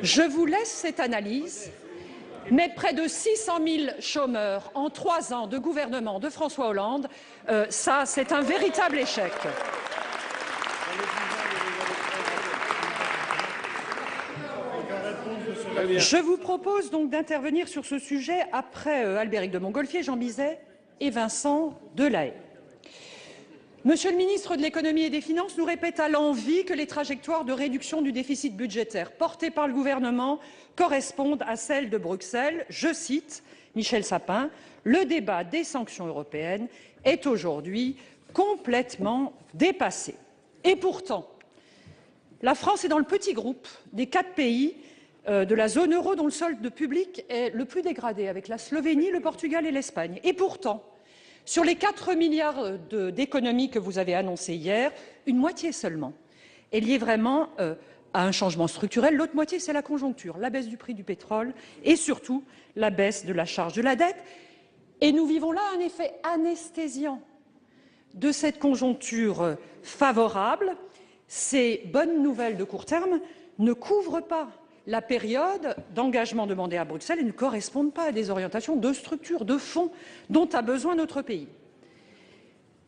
Je vous laisse cette analyse, mais près de 600 000 chômeurs en 3 ans de gouvernement de François Hollande, ça, c'est un véritable échec. Je vous propose donc d'intervenir sur ce sujet après Albéric de Montgolfier, Jean Bizet et Vincent Delahaye. Monsieur le ministre de l'Économie et des Finances nous répète à l'envi que les trajectoires de réduction du déficit budgétaire portées par le gouvernement correspondent à celles de Bruxelles. Je cite Michel Sapin, « Le débat des sanctions européennes est aujourd'hui complètement dépassé ». Et pourtant, la France est dans le petit groupe des 4 pays de la zone euro dont le solde public est le plus dégradé, avec la Slovénie, le Portugal et l'Espagne. Et pourtant, sur les 4 milliards d'économies que vous avez annoncées hier, une moitié seulement est liée vraiment à un changement structurel. L'autre moitié, c'est la conjoncture, la baisse du prix du pétrole et surtout la baisse de la charge de la dette. Et nous vivons là un effet anesthésiant de cette conjoncture favorable. Ces bonnes nouvelles de court terme ne couvrent pas la période d'engagement demandée à Bruxelles et ne correspondent pas à des orientations de structure, de fonds dont a besoin notre pays.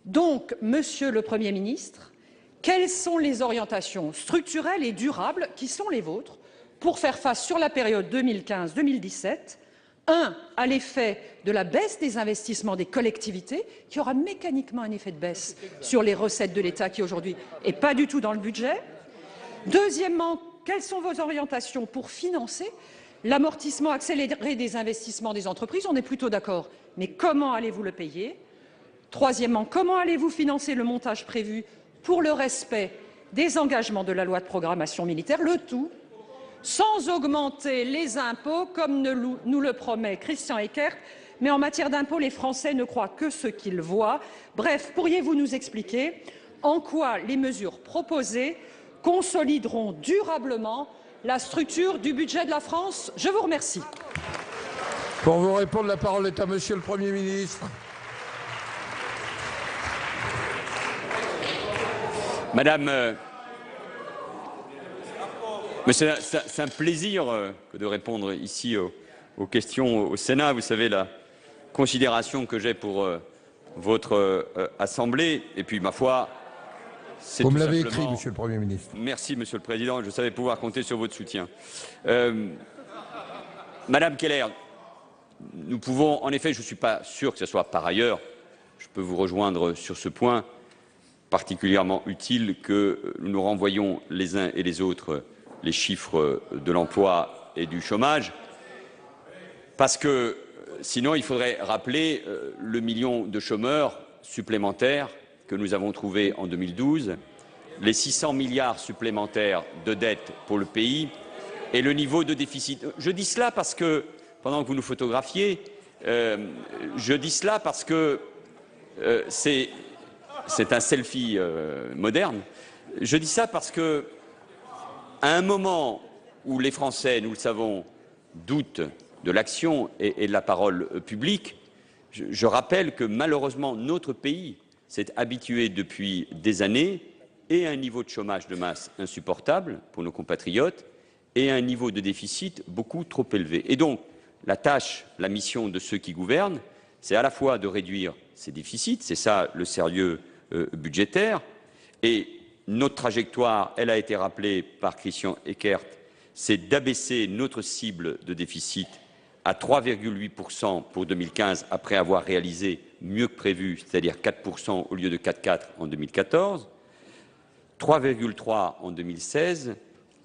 Donc, Monsieur le Premier ministre, quelles sont les orientations structurelles et durables qui sont les vôtres pour faire face sur la période 2015-2017 à l'effet de la baisse des investissements des collectivités, qui aura mécaniquement un effet de baisse sur les recettes de l'État qui aujourd'hui n'est pas du tout dans le budget. Deuxièmement, quelles sont vos orientations pour financer l'amortissement accéléré des investissements des entreprises? On est plutôt d'accord, mais comment allez-vous le payer? Troisièmement, comment allez-vous financer le montage prévu pour le respect des engagements de la loi de programmation militaire, le tout sans augmenter les impôts, comme nous le promet Christian Eckert. Mais en matière d'impôts, les Français ne croient que ce qu'ils voient. Bref, pourriez-vous nous expliquer en quoi les mesures proposées consolideront durablement la structure du budget de la France? Je vous remercie. Pour vous répondre, la parole est à Monsieur le Premier ministre. Madame, c'est un plaisir de répondre ici aux questions au Sénat. Vous savez la considération que j'ai pour votre Assemblée. Et puis, ma foi, c'est vous tout me l'avez simplement... écrit, Monsieur le Premier ministre. Merci, Monsieur le Président. Je savais pouvoir compter sur votre soutien. Madame Keller, nous pouvons, en effet, je ne suis pas sûr que ce soit par ailleurs, je peux vous rejoindre sur ce point, particulièrement utile que nous renvoyions les uns et les autres les chiffres de l'emploi et du chômage, parce que sinon il faudrait rappeler le million de chômeurs supplémentaires que nous avons trouvé en 2012, les 600 milliards supplémentaires de dettes pour le pays et le niveau de déficit. Je dis cela parce que, pendant que vous nous photographiez, je dis cela parce que c'est un selfie moderne. Je dis ça parce que, à un moment où les Français, nous le savons, doutent de l'action et de la parole publique, je rappelle que malheureusement notre pays s'est habitué depuis des années et à un niveau de chômage de masse insupportable pour nos compatriotes et à un niveau de déficit beaucoup trop élevé. Et donc, la tâche, la mission de ceux qui gouvernent, c'est à la fois de réduire ces déficits, c'est ça le sérieux budgétaire, et notre trajectoire, elle a été rappelée par Christian Eckert, c'est d'abaisser notre cible de déficit à 3,8% pour 2015, après avoir réalisé mieux que prévu, c'est-à-dire 4% au lieu de 4,4% en 2014, 3,3% en 2016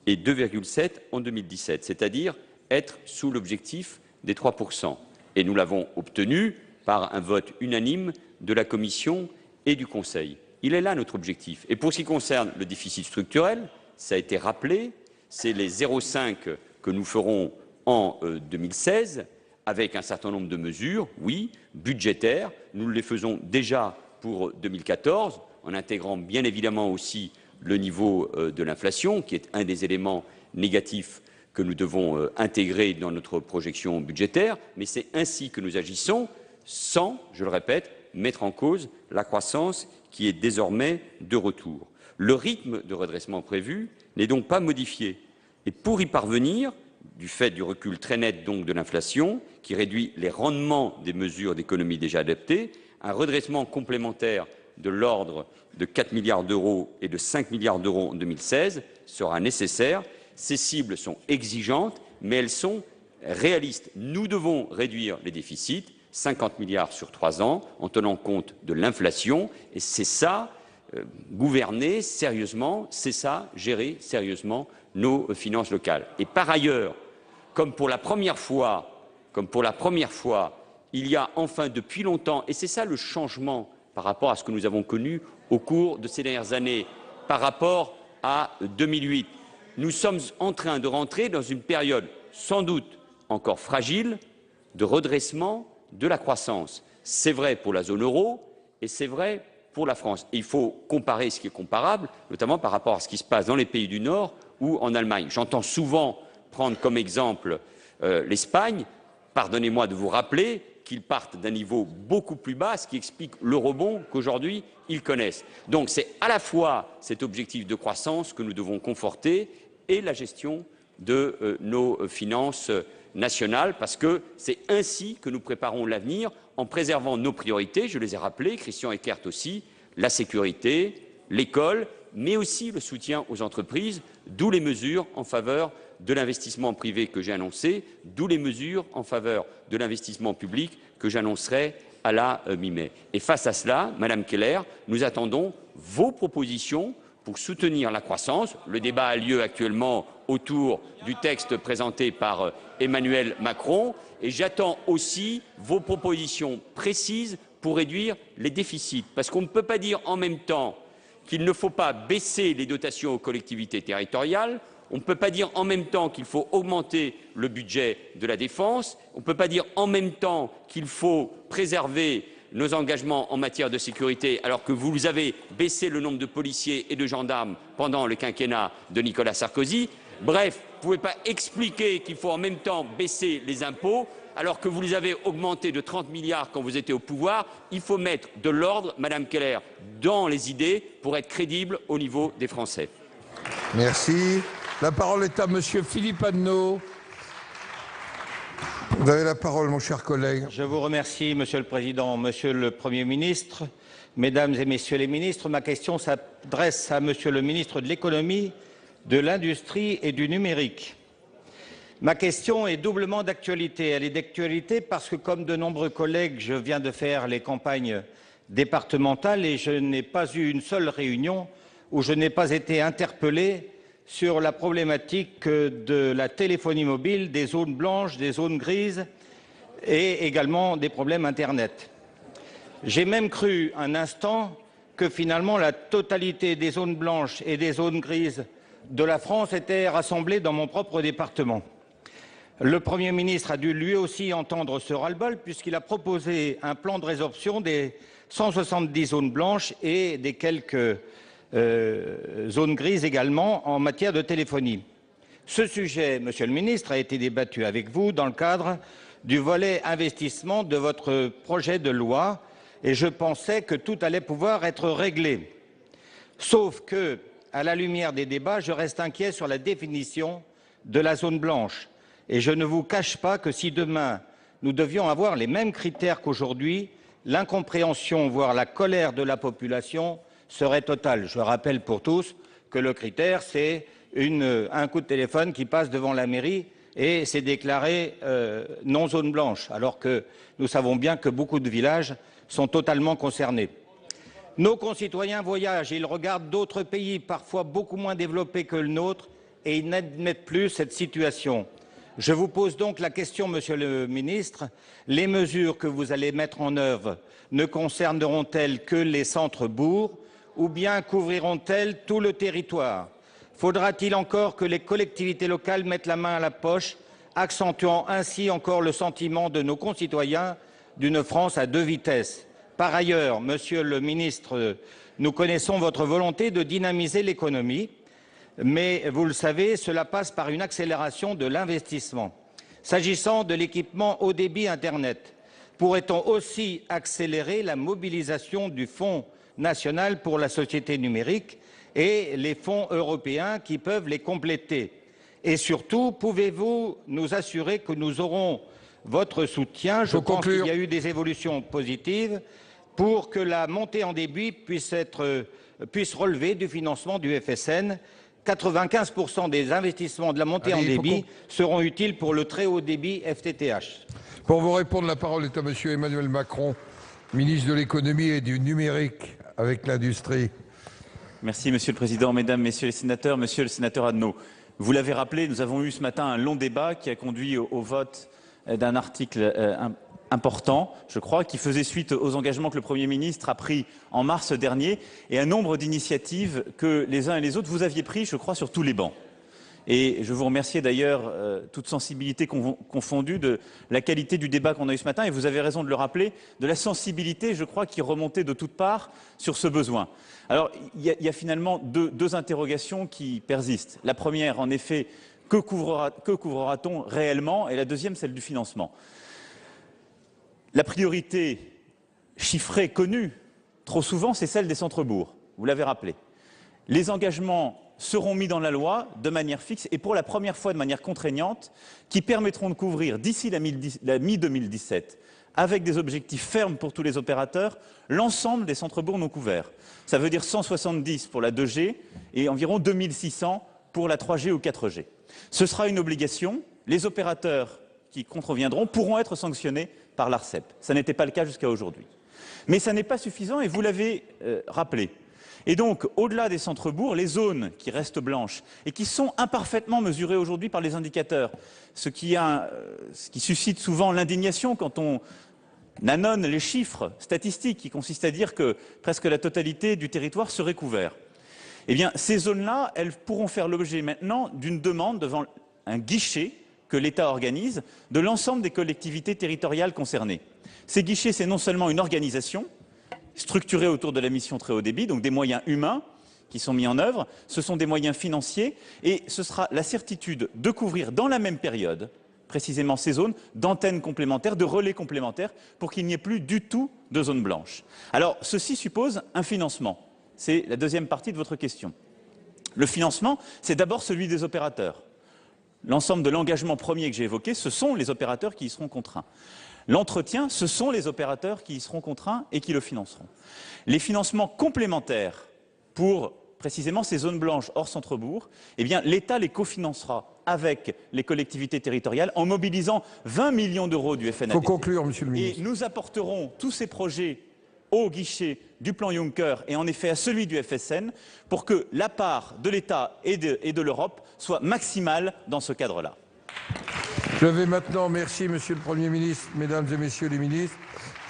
et 2,7% en 2017, c'est-à-dire être sous l'objectif des 3%. Et nous l'avons obtenu par un vote unanime de la Commission et du Conseil. Il est là notre objectif. Et pour ce qui concerne le déficit structurel, ça a été rappelé, c'est les 0,5 que nous ferons en 2016, avec un certain nombre de mesures, oui, budgétaires. Nous les faisons déjà pour 2014, en intégrant bien évidemment aussi le niveau de l'inflation, qui est un des éléments négatifs que nous devons intégrer dans notre projection budgétaire. Mais c'est ainsi que nous agissons, sans, je le répète, mettre en cause la croissance qui est désormais de retour. Le rythme de redressement prévu n'est donc pas modifié. Et pour y parvenir, du fait du recul très net donc de l'inflation, qui réduit les rendements des mesures d'économie déjà adoptées, un redressement complémentaire de l'ordre de 4 milliards d'euros et de 5 milliards d'euros en 2016 sera nécessaire. Ces cibles sont exigeantes, mais elles sont réalistes. Nous devons réduire les déficits, 50 milliards sur 3 ans, en tenant compte de l'inflation, et c'est ça, gouverner sérieusement, c'est ça, gérer sérieusement nos finances locales. Et par ailleurs, comme pour la première fois, il y a enfin depuis longtemps, et c'est ça le changement par rapport à ce que nous avons connu au cours de ces dernières années, par rapport à 2008, nous sommes en train de rentrer dans une période sans doute encore fragile de redressement de la croissance. C'est vrai pour la zone euro et c'est vrai pour la France. Et il faut comparer ce qui est comparable, notamment par rapport à ce qui se passe dans les pays du Nord ou en Allemagne. J'entends souvent prendre comme exemple l'Espagne. Pardonnez-moi de vous rappeler qu'ils partent d'un niveau beaucoup plus bas, ce qui explique le rebond qu'aujourd'hui ils connaissent. Donc c'est à la fois cet objectif de croissance que nous devons conforter et la gestion de nos finances nationales, parce que c'est ainsi que nous préparons l'avenir, en préservant nos priorités, je les ai rappelées, Christian Eckert aussi, la sécurité, l'école, mais aussi le soutien aux entreprises, d'où les mesures en faveur de l'investissement privé que j'ai annoncé, d'où les mesures en faveur de l'investissement public que j'annoncerai à la mi-mai. Et face à cela, Madame Keller, nous attendons vos propositions pour soutenir la croissance. Le débat a lieu actuellement autour du texte présenté par Emmanuel Macron et j'attends aussi vos propositions précises pour réduire les déficits. Parce qu'on ne peut pas dire en même temps qu'il ne faut pas baisser les dotations aux collectivités territoriales, On ne peut pas dire en même temps qu'il faut augmenter le budget de la défense, on ne peut pas dire en même temps qu'il faut préserver nos engagements en matière de sécurité, alors que vous avez baissé le nombre de policiers et de gendarmes pendant le quinquennat de Nicolas Sarkozy. Bref, vous ne pouvez pas expliquer qu'il faut en même temps baisser les impôts, alors que vous les avez augmentés de 30 milliards quand vous étiez au pouvoir. Il faut mettre de l'ordre, Madame Keller, dans les idées pour être crédible au niveau des Français. Merci. La parole est à Monsieur Philippe Adnot. Vous avez la parole, mon cher collègue. Je vous remercie, Monsieur le Président. Monsieur le Premier ministre, Mesdames et Messieurs les ministres, ma question s'adresse à Monsieur le ministre de l'Économie, de l'Industrie et du Numérique. Ma question est doublement d'actualité. Elle est d'actualité parce que, comme de nombreux collègues, je viens de faire les campagnes départementales et je n'ai pas eu une seule réunion où je n'ai pas été interpellé sur la problématique de la téléphonie mobile, des zones blanches, des zones grises et également des problèmes Internet. J'ai même cru un instant que finalement la totalité des zones blanches et des zones grises de la France était rassemblée dans mon propre département. Le Premier ministre a dû lui aussi entendre ce ras-le-bol puisqu'il a proposé un plan de résorption des 170 zones blanches et des quelques zones grises également en matière de téléphonie. Ce sujet, Monsieur le ministre, a été débattu avec vous dans le cadre du volet investissement de votre projet de loi et je pensais que tout allait pouvoir être réglé. Sauf que, à la lumière des débats, je reste inquiet sur la définition de la zone blanche. Et je ne vous cache pas que si demain nous devions avoir les mêmes critères qu'aujourd'hui, l'incompréhension, voire la colère de la population serait totale. Je rappelle pour tous que le critère, c'est un coup de téléphone qui passe devant la mairie et c'est déclaré non zone blanche, alors que nous savons bien que beaucoup de villages sont totalement concernés. Nos concitoyens voyagent et ils regardent d'autres pays, parfois beaucoup moins développés que le nôtre, et ils n'admettent plus cette situation. Je vous pose donc la question, Monsieur le ministre, les mesures que vous allez mettre en œuvre ne concerneront-elles que les centres-bourgs ou bien couvriront-elles tout le territoire? Faudra-t-il encore que les collectivités locales mettent la main à la poche, accentuant ainsi encore le sentiment de nos concitoyens d'une France à deux vitesses? Par ailleurs, Monsieur le ministre, nous connaissons votre volonté de dynamiser l'économie, mais vous le savez, cela passe par une accélération de l'investissement. S'agissant de l'équipement haut débit Internet, pourrait-on aussi accélérer la mobilisation du Fonds national pour la société numérique et les fonds européens qui peuvent les compléter? Et surtout, pouvez-vous nous assurer que nous aurons votre soutien? Je pense qu'il y a eu des évolutions positives pour que la montée en débit puisse relever du financement du FSN. 95% des investissements de la montée en débit seront utiles pour le très haut débit FTTH. Pour vous répondre, la parole est à Monsieur Emmanuel Macron, ministre de l'économie et du numérique avec l'industrie. Merci Monsieur le Président, Mesdames, Messieurs les sénateurs, Monsieur le sénateur Adnot. Vous l'avez rappelé, nous avons eu ce matin un long débat qui a conduit au vote d'un article important, je crois, qui faisait suite aux engagements que le Premier ministre a pris en mars dernier et un nombre d'initiatives que les uns et les autres vous aviez pris, je crois, sur tous les bancs. Et je vous remercie d'ailleurs, toute sensibilité confondue, de la qualité du débat qu'on a eu ce matin. Et vous avez raison de le rappeler, de la sensibilité, je crois, qui remontait de toutes parts sur ce besoin. Alors, il y a finalement deux interrogations qui persistent. La première, en effet, que couvrira-t-on réellement? Et la deuxième, celle du financement. La priorité chiffrée, connue, trop souvent, c'est celle des centres-bourgs. Vous l'avez rappelé. Les engagements seront mis dans la loi de manière fixe et pour la première fois de manière contraignante, qui permettront de couvrir d'ici la mi-2017, avec des objectifs fermes pour tous les opérateurs, l'ensemble des centres-bourgs non couverts. Ça veut dire 170 pour la 2G et environ 2600 pour la 3G ou 4G. Ce sera une obligation. Les opérateurs qui contreviendront pourront être sanctionnés par l'ARCEP. Ça n'était pas le cas jusqu'à aujourd'hui. Mais ça n'est pas suffisant et vous l'avez rappelé. Et donc, au-delà des centres-bourgs, les zones qui restent blanches et qui sont imparfaitement mesurées aujourd'hui par les indicateurs, ce qui suscite souvent l'indignation quand on ânonne les chiffres statistiques qui consistent à dire que presque la totalité du territoire serait couvert. Eh bien, ces zones-là, elles pourront faire l'objet maintenant d'une demande devant un guichet que l'État organise de l'ensemble des collectivités territoriales concernées. Ces guichets, c'est non seulement une organisation structurée autour de la mission très haut débit, donc des moyens humains qui sont mis en œuvre, ce sont des moyens financiers, et ce sera la certitude de couvrir dans la même période précisément ces zones d'antennes complémentaires, de relais complémentaires, pour qu'il n'y ait plus du tout de zone blanche. Alors, ceci suppose un financement. C'est la deuxième partie de votre question. Le financement, c'est d'abord celui des opérateurs. L'ensemble de l'engagement premier que j'ai évoqué, ce sont les opérateurs qui y seront contraints. L'entretien, ce sont les opérateurs qui y seront contraints et qui le financeront. Les financements complémentaires pour précisément ces zones blanches hors centre-bourg, eh bien, l'État les cofinancera avec les collectivités territoriales en mobilisant 20 millions d'euros du FNADC. Il faut conclure, Monsieur le Ministre. Et nous apporterons tous ces projets au guichet du plan Juncker et en effet à celui du FSN pour que la part de l'État et de l'Europe soit maximale dans ce cadre-là. Je vais maintenant, merci Monsieur le Premier ministre, Mesdames et Messieurs les ministres,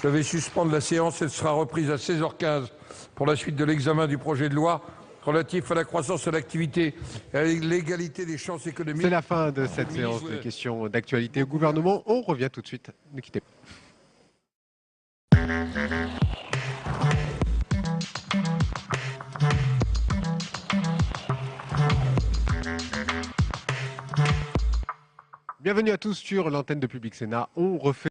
je vais suspendre la séance, elle sera reprise à 16h15 pour la suite de l'examen du projet de loi relatif à la croissance de l'activité et à l'égalité des chances économiques. C'est la fin de cette séance de questions d'actualité au gouvernement. On revient tout de suite. Ne quittez pas. Bienvenue à tous sur l'antenne de Public Sénat. On refait